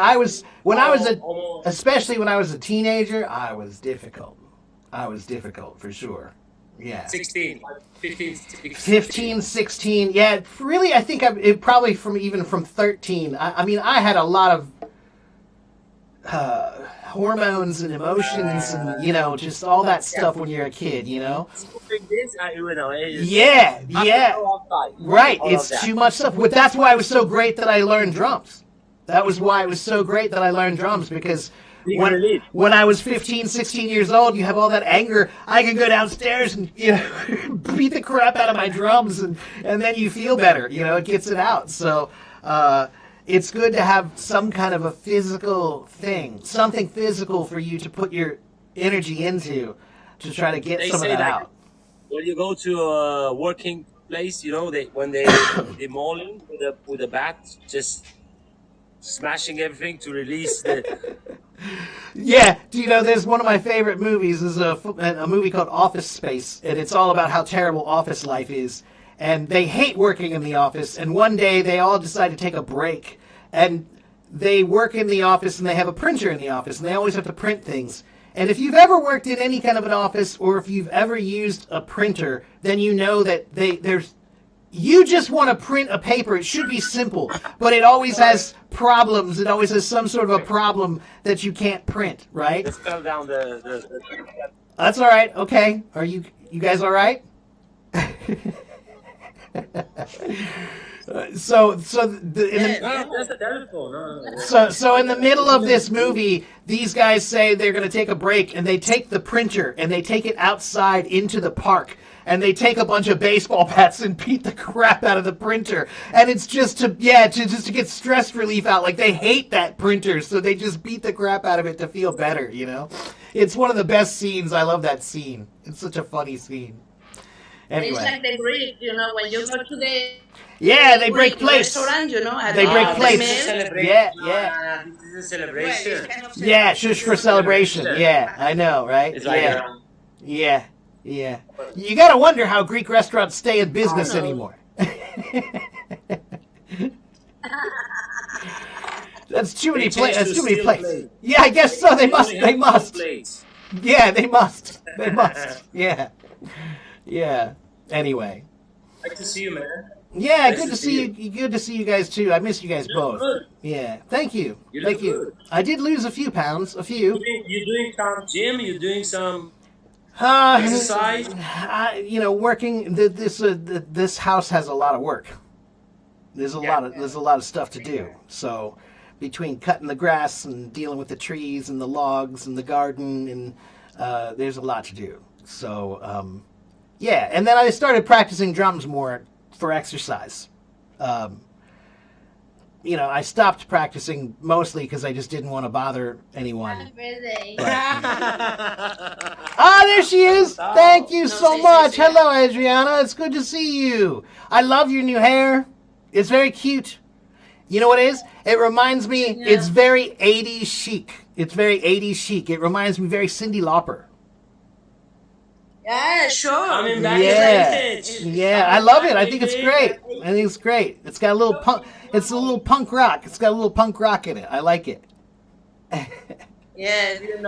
especially when I was a teenager, I was difficult. I was difficult for sure. Yeah. 16, 15, 16. 15, 16. Yeah, really, I think it probably from 13. I mean, I had a lot of hormones and emotions and, just all that stuff when you're a kid, Yeah, yeah. Right, it's too much stuff. But that's why it was so great that I learned drums. That was why it was so great that I learned drums, because when I was 15, 16 years old, you have all that anger. I can go downstairs and beat the crap out of my drums, and then you feel better. It gets it out. So it's good to have some kind of a physical thing, something physical for you to put your energy into to try to get They some of say that that- out. When you go to a working place, when they demolling with a bat, just smashing everything to release the. Yeah, there's one of my favorite movies is a movie called Office Space, and it's all about how terrible office life is. And they hate working in the office, and one day they all decide to take a break, and they work in the office, and they have a printer in the office, and they always have to print things. And if you've ever worked in any kind of an office, or if you've ever used a printer, then you know that you just want to print a paper. It should be simple, but it always has problems. It always has some sort of a problem that you can't print, right? Just fell down the That's all right. Okay. Are you guys all right? So No, that's the telephone. No. So in the middle of this movie, these guys say they're going to take a break, and they take the printer and they take it outside into the park, and they take a bunch of baseball bats and beat the crap out of the printer. And it's just to get stress relief out. Like, they hate that printer, so they just beat the crap out of it to feel better, you know? It's one of the best scenes. I love that scene. It's such a funny scene. It's like Anyway. the Greek, when you go to the Yeah, they break Greek plates. restaurant, at They the break end of the plates. This is meal. celebration. Yeah, No, yeah. This is a Well, celebration. it's kind of Yeah, shush for celebration. Yeah, I know, right? It's like Yeah, yeah, yeah. You gotta wonder how Greek restaurants stay in business know. anymore. That's too many plates. That's too many plates. Yeah, I guess so. They must. They must. Yeah, they must. They must. Yeah, yeah. Anyway. Like to see you, man. Yeah, Nice good to to see see you. Good to see you guys too. I miss you guys You look both. good. Yeah, thank you. You Thank look you. good. I did lose a few pounds, a few. You doing some gym? You doing some Uh, exercise? working. This house has a lot of work. There's a lot of stuff to do. So, between cutting the grass and dealing with the trees and the logs and the garden, and there's a lot to do. So, yeah. And then I started practicing drums more for exercise. I stopped practicing mostly because I just didn't want to bother anyone. birthday. Ah, there she is. Thank you so say, much. say. Hello, Adriana. It's good to see you. I love your new hair. It's very cute. You know what it is? It reminds me, it's very 80s chic. It's very 80s chic. It reminds me very Cyndi Lauper. Yeah, sure. Coming back Yeah. to vintage. Yeah, I love it. I think it's great. I think it's great. It's got a little punk. It's a little punk rock. It's got a little punk rock in it. I like it. Yeah, it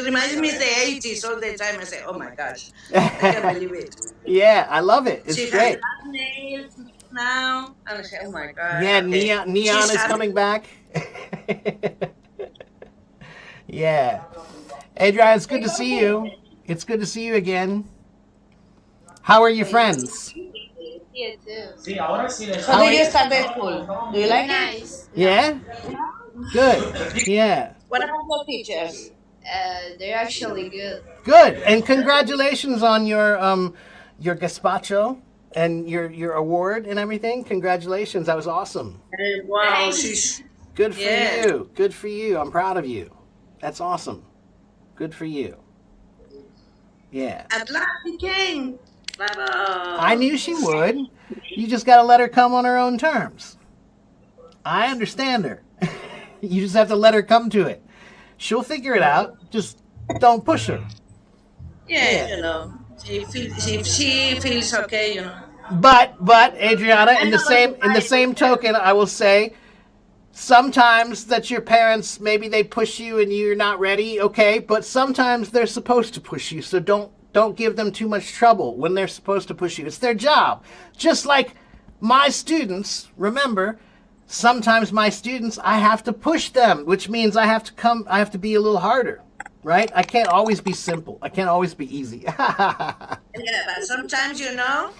reminds me of the 80s all the time. I say, oh my gosh, I can't believe it. Yeah, I love it. It's She great. has black nails now. And I say, oh my god. Yeah, okay. Neon She's is happy. coming back. Yeah. Adrian, it's good to see you. It's good to see you again. How are your friends? Here too. Sí, ahora sí les- How did you start the school? Do you like it? Nice. Yeah? Good. Yeah. What about your teachers? They're actually good. Good. And congratulations on your gazpacho and your award and everything. Congratulations. That was awesome. Wow, she's Good for Yeah. you. Good for you. I'm proud of you. That's awesome. Good for you. Yeah. at last she came. Bravo. I knew she would. You just got to let her come on her own terms. I understand her. You just have to let her come to it. She'll figure it out. Just don't push her. Yeah, if she feels okay. But Adriana, in the same token, I will say sometimes that your parents maybe they push you and you're not ready, okay? But sometimes they're supposed to push you, so don't give them too much trouble when they're supposed to push you. It's their job. Just like my students, remember, sometimes my students I have to push them, which means I have to be a little harder. Right? I can't always be simple. I can't always be easy. Yeah, but sometimes No.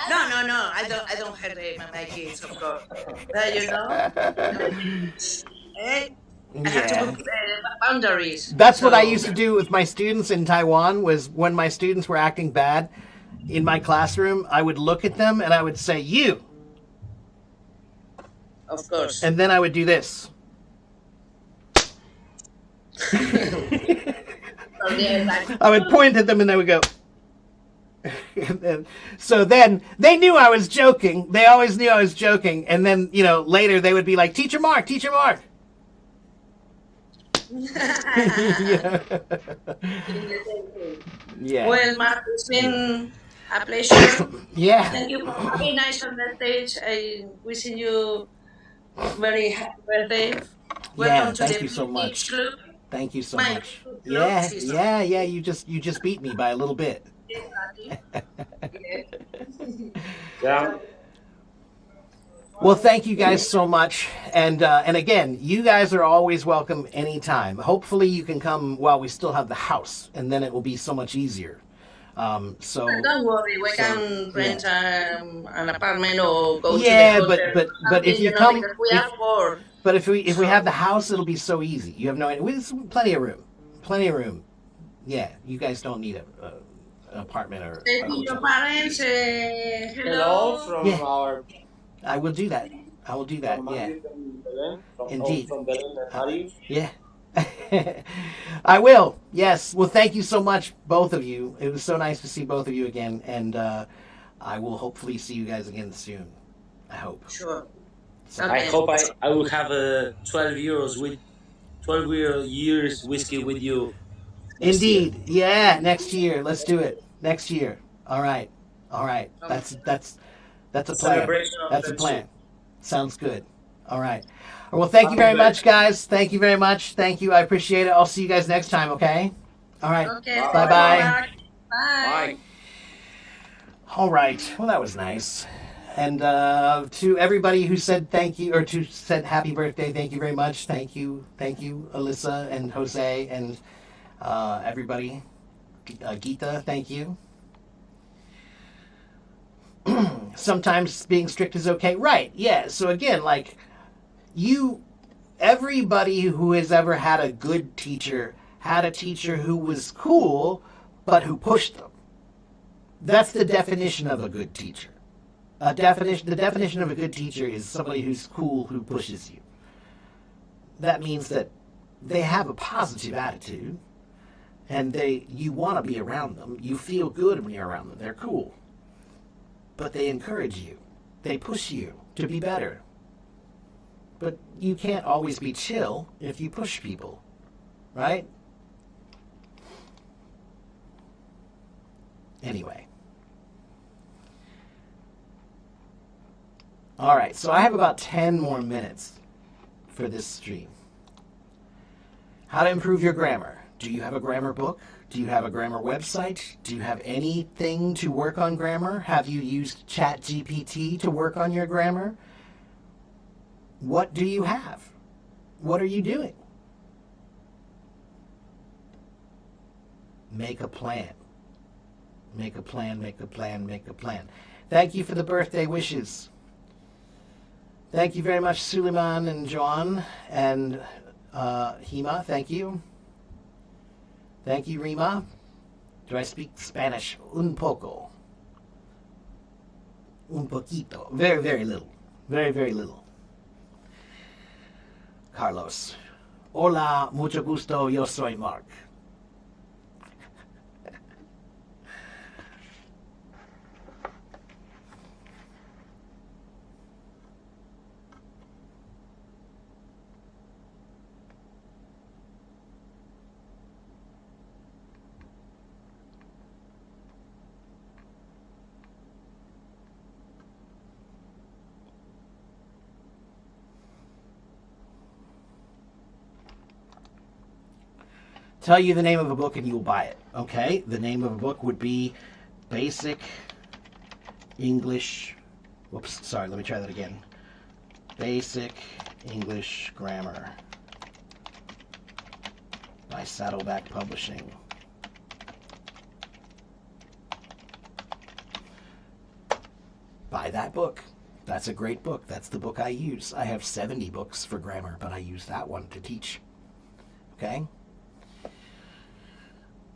I don't hurt my kids, of course. But hey, I have to Yeah. put boundaries. That's what I So- used to do with my students in Taiwan was when my students were acting bad in my classroom, I would look at them and I would say, "You." Of course. And then I would do this. So, yeah, like, I would point at them and they would go. So then they knew I was joking. They always knew I was joking. And then, later they would be like, Teacher Mark. Yeah. Yeah. well, Mark, it's been a pleasure. Yeah. Thank you for being nice on the stage. I wishing you very happy birthday. Welcome to thank the you so Beach much. Club. Thank you so My much. club Yeah, sister. yeah. You just beat me by a little bit. Yeah. Well, thank you guys so much, and again, you guys are always welcome anytime. Hopefully, you can come while we still have the house, and then it will be so much easier. So Don't worry, we can rent an apartment or go Yeah, to the hotel. but if you come- because we are poor. but if we have the house, it'll be so easy. You have no idea. There's plenty of room. Yeah, you guys don't need apartment or Say a to your hotel. parents, Hello hello. from Yeah. our I will do that. I will do that. from Yeah, Marius and Belen, indeed. from Belen and Marius. Yeah. I will. Yes. Well, thank you so much, both of you. It was so nice to see both of you again, and I will hopefully see you guys again soon. I hope. Sure. So, I Okay. hope I will have 12 euros with 12 years whiskey with you next year. indeed. Yeah. Next year. Let's do it. Next year. All right. All right. Okay. That's a plan. Celebration of That's a friendship. plan. Sounds good. All right. Well, thank you Happy very much, birthday. guys. Thank you very much. Thank you. I appreciate it. I'll see you guys next time. Okay. All right. Okay. Bye. Thank you, Bye-bye. Mark. Bye. Bye. All right. Well, that was nice. And to everybody who said thank you or to said happy birthday, thank you very much. Thank you, Alyssa and Jose and everybody. Geeta, thank you. Sometimes being strict is okay, right? Yeah. So again, like everybody who has ever had a good teacher had a teacher who was cool, but who pushed them. That's the definition of a good teacher. The definition of a good teacher is somebody who's cool, who pushes you. That means that they have a positive attitude, and you want to be around them. You feel good when you're around them. They're cool, but they encourage you. They push you to be better. But you can't always be chill if you push people, right? Anyway. All right, so I have about 10 more minutes for this stream. How to improve your grammar. Do you have a grammar book? Do you have a grammar website? Do you have anything to work on grammar? Have you used ChatGPT to work on your grammar? What do you have? What are you doing? Make a plan. Make a plan, make a plan, make a plan. Thank you for the birthday wishes. Thank you very much, Suleiman and John and Hima. Thank you. Thank you, Rima. Do I speak Spanish? Un poco. Un poquito. Very, very little. Very, very little. Carlos. Hola, mucho gusto. Yo soy Mark. Tell you the name of a book and you will buy it. Okay? The name of a book would be Basic English. Whoops, sorry, let me try that again. Basic English Grammar by Saddleback Publishing. Buy that book. That's a great book. That's the book I use. I have 70 books for grammar, but I use that one to teach. Okay?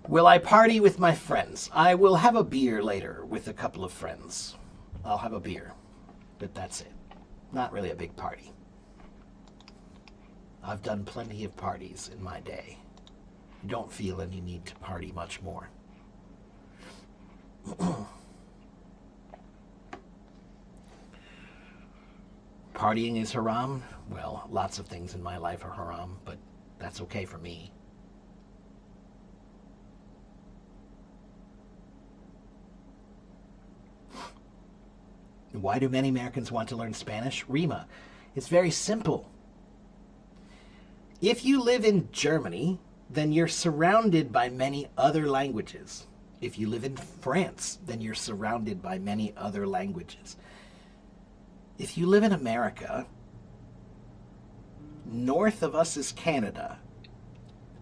Will I party with my friends? I will have a beer later with a couple of friends. I'll have a beer, but that's it. Not really a big party. I've done plenty of parties in my day. I don't feel any need to party much more. Partying is haram? Well, lots of things in my life are haram, but that's okay for me. Why do many Americans want to learn Spanish? Rima, it's very simple. If you live in Germany, then you're surrounded by many other languages. If you live in France, then you're surrounded by many other languages. If you live in America, north of us is Canada.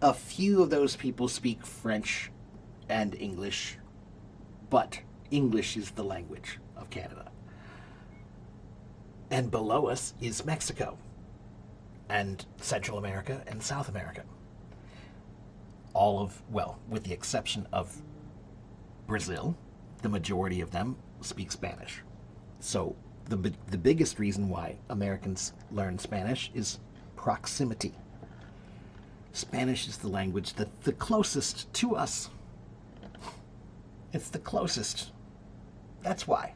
A few of those people speak French and English, but English is the language of Canada. And below us is Mexico, and Central America and South America. All of, well, with the exception of Brazil, the majority of them speak Spanish. So the biggest reason why Americans learn Spanish is proximity. Spanish is the language that's the closest to us. It's the closest. That's why.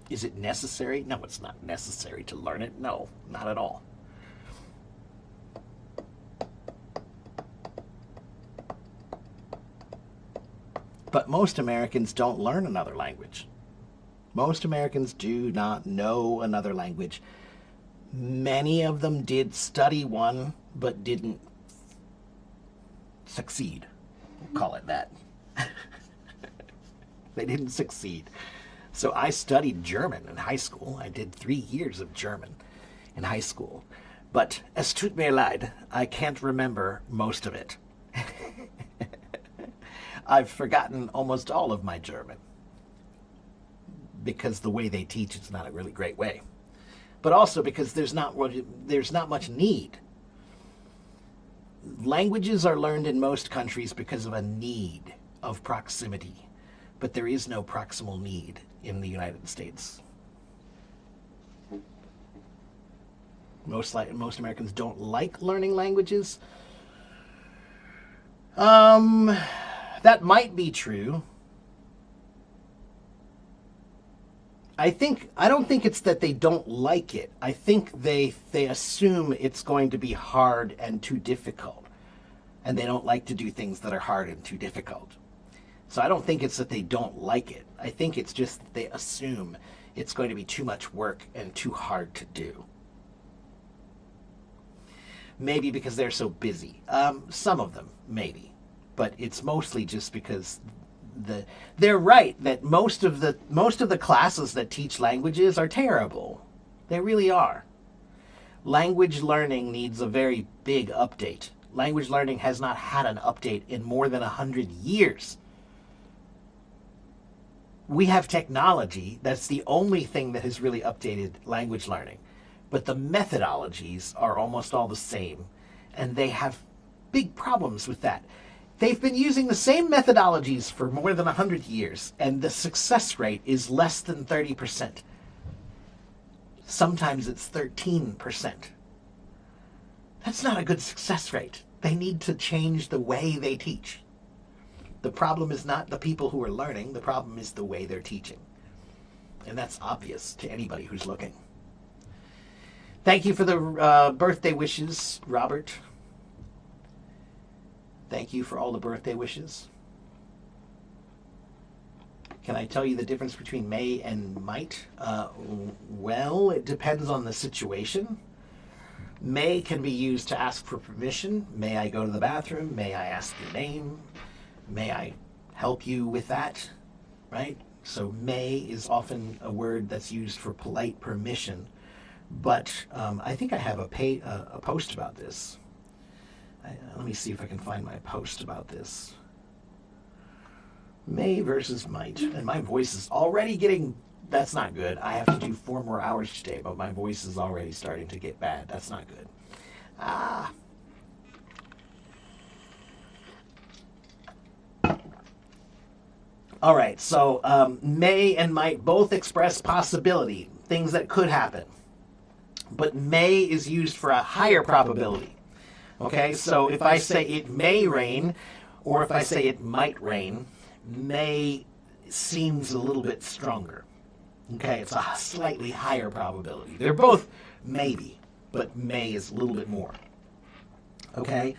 Is it necessary? No, it's not necessary to learn it. No, not at all. But most Americans don't learn another language. Most Americans do not know another language. Many of them did study one, but didn't succeed. We'll call it that. They didn't succeed. So I studied German in high school. I did 3 years of German in high school. But es tut mir leid, I can't remember most of it. I've forgotten almost all of my German because the way they teach it's not a really great way. But also because there's not much need. Languages are learned in most countries because of a need of proximity, but there is no proximal need in the United States. Most Americans don't like learning languages. That might be true. I don't think it's that they don't like it. I think they assume it's going to be hard and too difficult. And they don't like to do things that are hard and too difficult. So I don't think it's that they don't like it. I think it's just that they assume it's going to be too much work and too hard to do. Maybe because they're so busy. Some of them, maybe. But it's mostly just because they're right that most of the classes that teach languages are terrible. They really are. Language learning needs a very big update. Language learning has not had an update in more than 100 years. We have technology. That's the only thing that has really updated language learning. But the methodologies are almost all the same, and they have big problems with that. They've been using the same methodologies for more than 100 years, and the success rate is less than 30%. Sometimes it's 13%. That's not a good success rate. They need to change the way they teach. The problem is not the people who are learning, the problem is the way they're teaching. And that's obvious to anybody who's looking. Thank you for the birthday wishes, Robert. Thank you for all the birthday wishes. Can I tell you the difference between may and might? Well, it depends on the situation. May can be used to ask for permission. May I go to the bathroom? May I ask your name? May I help you with that? Right? So may is often a word that's used for polite permission. But I think I have a post about this. Let me see if I can find my post about this. May versus might. And my voice is already getting... That's not good. I have to do 4 more hours today, but my voice is already starting to get bad. That's not good. All right, so may and might both express possibility, things that could happen. But may is used for a higher probability. Okay, so if I say it may rain, or if I say it might rain, may seems a little bit stronger. Okay, it's a slightly higher probability. They're both maybe, but may is a little bit more. Okay,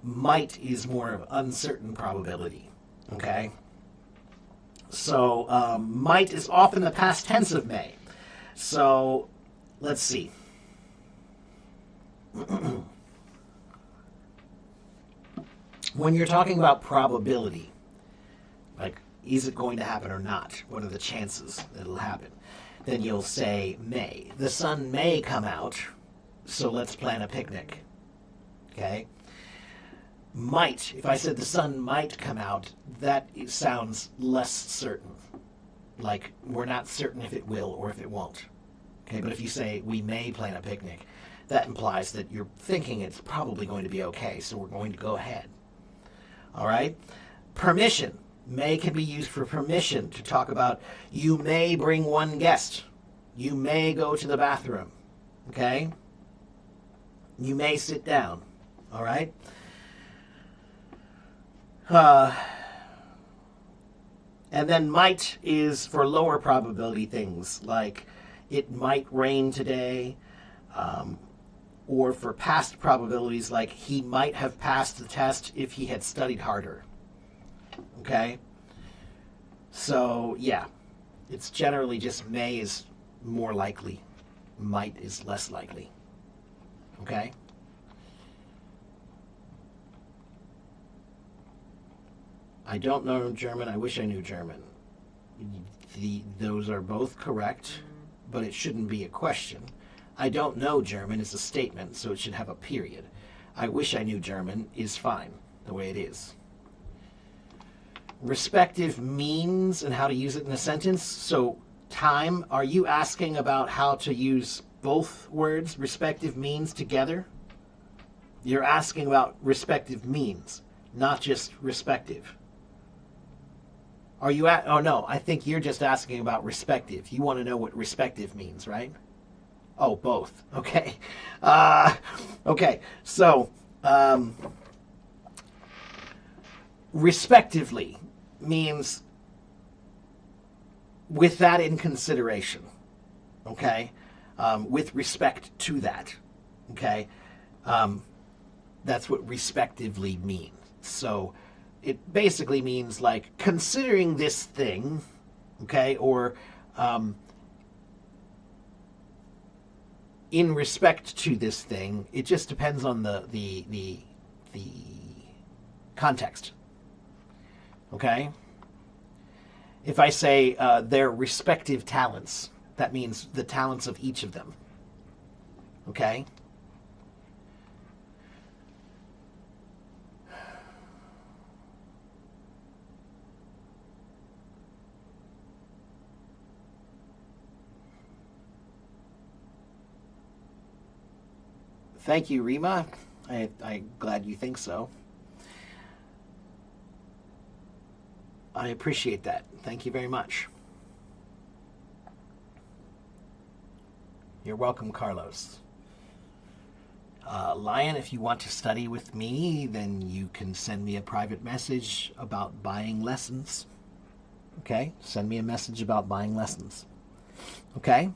might is more of uncertain probability. Okay, so might is often the past tense of may. So let's see. When you're talking about probability, like, is it going to happen or not? What are the chances that it'll happen? Then you'll say may. The sun may come out, so let's plan a picnic. Okay? Might. If I said the sun might come out, that sounds less certain. Like, we're not certain if it will or if it won't. Okay, but if you say we may plan a picnic, that implies that you're thinking it's probably going to be okay, so we're going to go ahead. All right? Permission. May can be used for permission to talk about you may bring one guest. You may go to the bathroom. Okay? You may sit down. All right? And then might is for lower probability things, like it might rain today, or for past probabilities, like he might have passed the test if he had studied harder. Okay? So, yeah, it's generally just may is more likely, might is less likely. Okay? I don't know German. I wish I knew German. Those are both correct, but it shouldn't be a question. I don't know German is a statement, so it should have a period. I wish I knew German is fine, the way it is. Respective means and how to use it in a sentence. So, time, are you asking about how to use both words, respective means, together? You're asking about respective means, not just respective. Are you at? Oh no, I think you're just asking about respective. You want to know what respective means, right? Oh, both. Okay. Okay. So, respectively means with that in consideration. Okay. With respect to that. Okay. That's what respectively means. So, it basically means like considering this thing, okay, or in respect to this thing. It just depends on the context. Okay? If I say their respective talents, that means the talents of each of them. Okay? Thank you, Rima. I'm glad you think so. I appreciate that. Thank you very much. You're welcome, Carlos. Lion, if you want to study with me, then you can send me a private message about buying lessons. Okay? Send me a message about buying lessons. Okay?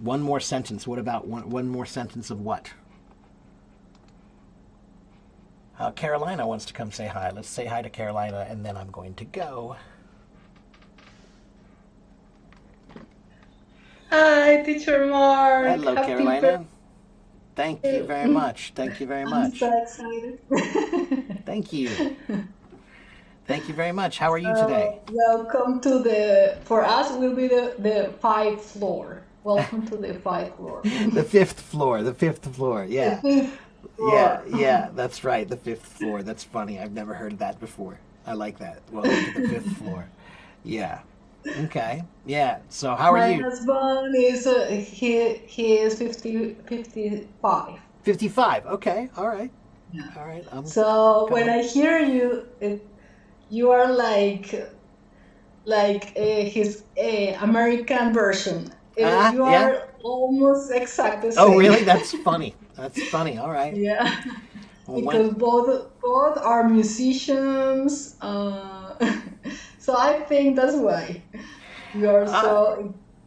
One more sentence. What about one more sentence of what? Carolina wants to come say hi. Let's say hi to Carolina, and then I'm going to go. Hi, Teacher Mark. Hello, Happy Carolina. Thank you very much. Thank you very I'm much. so excited. Thank you. Thank you very much. How are you today? Welcome to for us will be the 5th floor. Welcome to the 5th floor. The fifth floor. The fifth floor. Yeah. The 5th floor. Yeah, that's right. The fifth floor. That's funny. I've never heard that before. I like that. Welcome to the fifth floor. Yeah. Okay. Yeah. So how are My you? husband is he is 55. 55. Okay. All right. Yeah. All right. So when coming. I hear you, you are like his American version. You yeah. are almost exactly the same. Oh, really? That's funny. That's funny. All right. Yeah, Well, because both are musicians. So I think that's why you are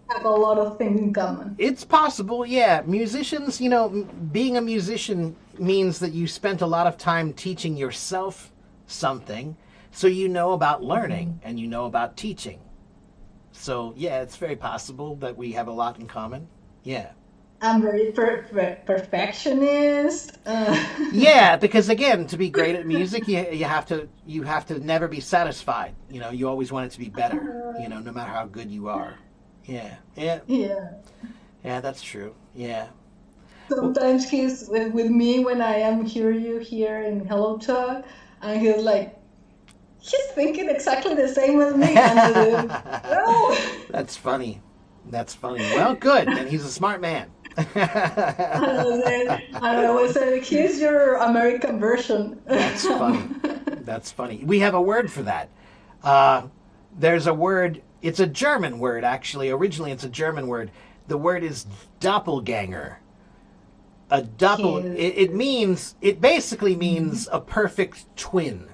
have a lot of things in common. It's possible, yeah. Musicians, being a musician means that you spent a lot of time teaching yourself something, so you know about learning and you know about teaching. So, yeah, it's very possible that we have a lot in common. Yeah. I'm very perfectionist. Yeah, because again, to be great at music, you have to never be satisfied. You always want it to be better. No matter how good you are. Yeah. Yeah, that's true. Yeah. Sometimes he's with me when I am here in Hello Talk, and he's thinking exactly the same as me. And no. That's funny. That's funny. Well, good. Then he's a smart man. I was saying, here's your American version. That's funny. That's funny. We have a word for that. There's a word. It's a German word, actually. Originally, it's a German word. The word is doppelganger. A double. It basically means a perfect twin,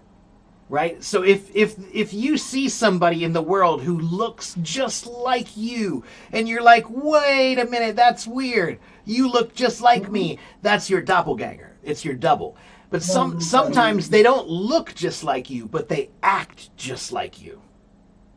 right? So if you see somebody in the world who looks just like you, and you're like, wait a minute, that's weird. You look just like me. That's your doppelganger. It's your double. But sometimes they don't look just like you, but they act just like you,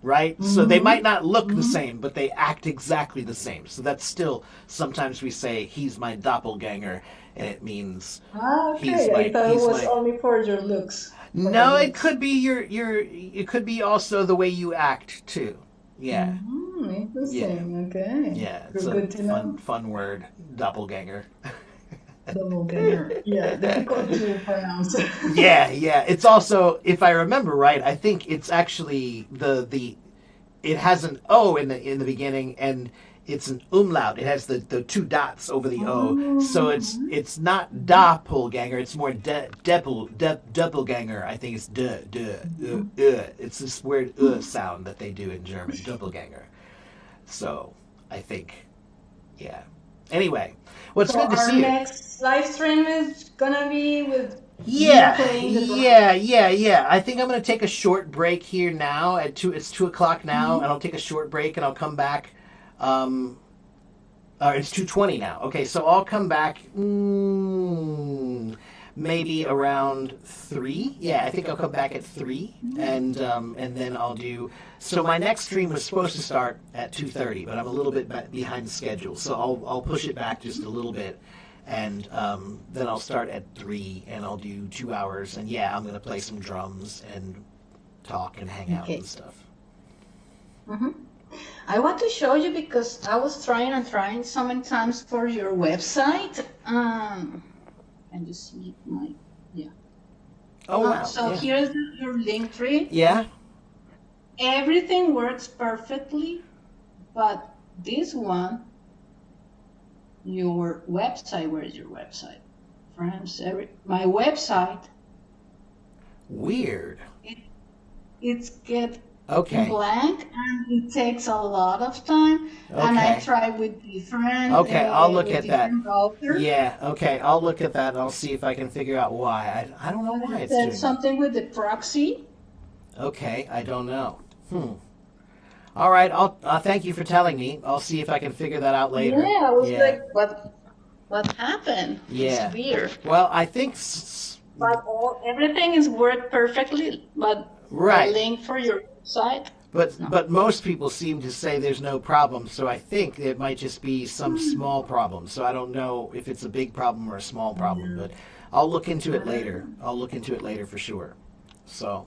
right? So they might not look the same, but they act exactly the same. So that's still, sometimes we say, he's my doppelganger, and it means Okay, he's I thought it he's was my. only for your looks. For No, your it looks. could be it could be also the way you act too. Yeah, Interesting. Okay. yeah. It's Good a to know. fun word, doppelganger. Doppelganger. Yeah, difficult to pronounce. Yeah, yeah. It's also, if I remember right, I think it's actually it has an O in the beginning, and it's an umlaut. It has the two dots over the O. So it's not doppelganger. It's more doppelganger. I think it's It's this weird sound that they do in German, doppelganger. So I think, yeah. Anyway, well, it's So good to our see you. next live stream is gonna be with Yeah, you playing the drums. yeah. I think I'm gonna take a short break here now at 2. It's 2 o'clock now, and I'll take a short break, and I'll come back. It's 2:20 now. Okay, so I'll come back. Maybe around 3. Yeah, I think I'll come back at 3, and then I'll do. So my next stream was supposed to start at 2:30, but I'm a little bit behind the schedule, so I'll push it back just a little bit, and then I'll start at 3, and I'll do 2 hours, and yeah, I'm gonna play some drums and talk and hang out Okay. and stuff. I want to show you because I was trying so many times for your website. And you see my Oh wow! So yeah. here's your link tree. Yeah. Everything works perfectly, but this one, your website. Where is your website? Friends, my website. Weird. It's get Okay. blank and it takes a lot of time. And I Okay. try with different. Okay, I'll look at that. different browsers. Yeah. Okay. I'll look at that and I'll see if I can figure out why. I don't know why it's doing There's that. something with the proxy. Okay, I don't know. All right, I'll thank you for telling me. I'll see if I can figure that out later. Yeah, I was Yeah. like, what happened? Yeah. It's weird. Well, I think But everything is worked perfectly, but Right. the link for your site. but most people seem to say there's no problem, so I think it might just be some small problem. So I don't know if it's a big problem or a small problem, but I'll look into it later. I'll look into it later for sure. So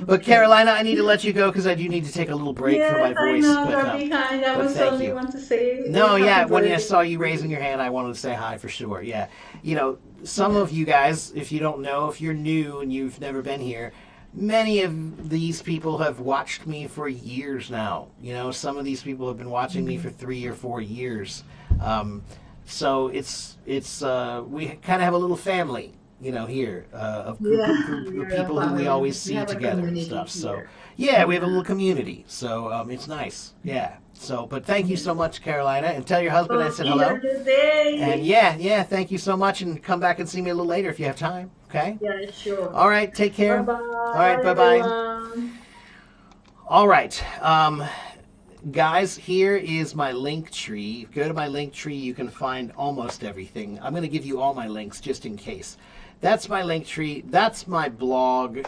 but Carolina, I need to let you go because I do need to take a little break for my voice. behind. I but was thank only you. want to say. No, happy yeah, when I birthday. saw you raising your hand, I wanted to say hi for sure. Yeah. You know, some of you guys, if you don't know, if you're new and you've never been here, many of these people have watched me for years now. You know, some of these people have been watching me for 3 or 4 years. So it's we kind of have a little family, you know, here of group you're of a people who we family. always We see have a together and community stuff. So here. yeah, we have a little community. So it's nice. Yeah. So, but thank you so much, Carolina, and tell your husband I said hello. And yeah, thank you so much, and come back and see me a little later if you have time. Okay. Yeah, sure. All right. Take care. Bye-bye. All right. Bye-bye. everyone. All right. Guys, here is my link tree. Go to my link tree. You can find almost everything. I'm going to give you all my links just in case. That's my link tree. That's my blog.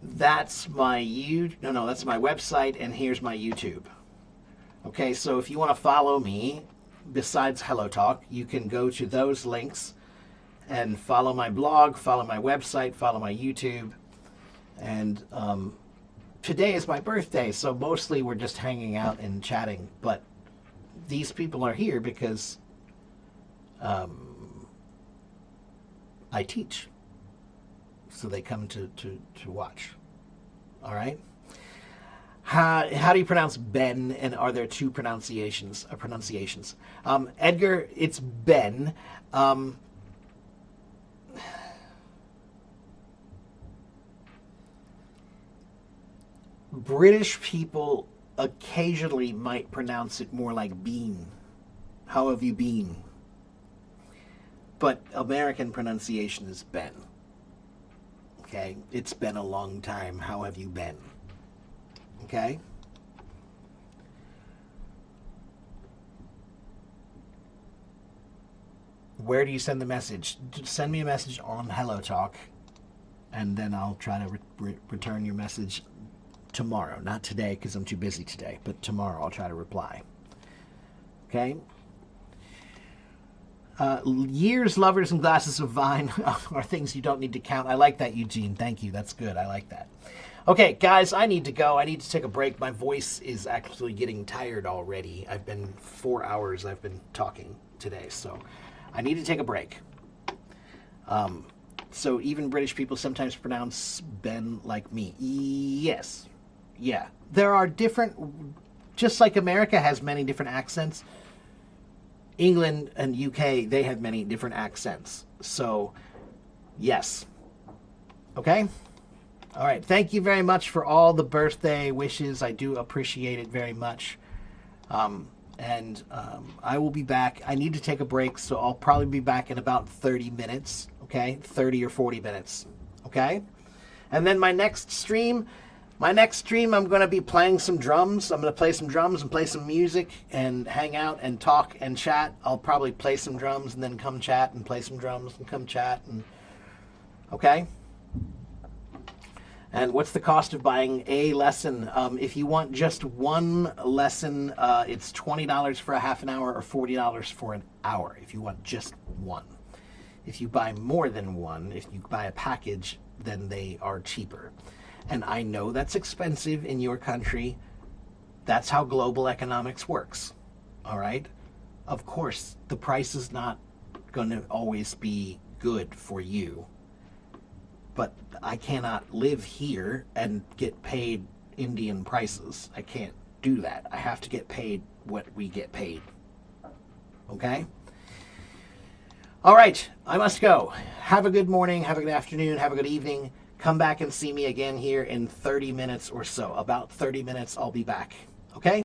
That's my that's my website, and here's my YouTube. Okay, so if you want to follow me, besides Hello Talk, you can go to those links and follow my blog, follow my website, follow my YouTube. And today is my birthday, so mostly we're just hanging out and chatting. But these people are here because I teach. So they come to watch. All right? How do you pronounce Ben? And are there two pronunciations? Edgar, it's Ben. British people occasionally might pronounce it more like bean. How have you been? But American pronunciation is Ben. Okay? It's been a long time. How have you been? Okay? Where do you send the message? Send me a message on Hello Talk, and then I'll try to return your message tomorrow. Not today, because I'm too busy today, but tomorrow I'll try to reply. Okay? Years, lovers, and glasses of wine are things you don't need to count. I like that, Eugene. Thank you. That's good. I like that. Okay, guys, I need to go. I need to take a break. My voice is actually getting tired already. I've been 4 hours I've been talking today, so I need to take a break. So even British people sometimes pronounce Ben like me. Yes. Yeah. There are different, just like America has many different accents, England and UK, they have many different accents. So, yes. Okay? All right. Thank you very much for all the birthday wishes. I do appreciate it very much. I will be back. I need to take a break, so I'll probably be back in about 30 minutes. Okay? 30 or 40 minutes. Okay? And then my next stream, I'm going to be playing some drums. I'm going to play some drums and play some music and hang out and talk and chat. I'll probably play some drums and then come chat and play some drums and come chat. Okay? And what's the cost of buying a lesson? If you want just one lesson, it's $20 for a half an hour or $40 for an hour if you want just one. If you buy more than one, if you buy a package, then they are cheaper. And I know that's expensive in your country. That's how global economics works. All right? Of course, the price is not going to always be good for you. But I cannot live here and get paid Indian prices. I can't do that. I have to get paid what we get paid. Okay? All right, I must go. Have a good morning, have a good afternoon, have a good evening. Come back and see me again here in 30 minutes or so. About 30 minutes, I'll be back. Okay?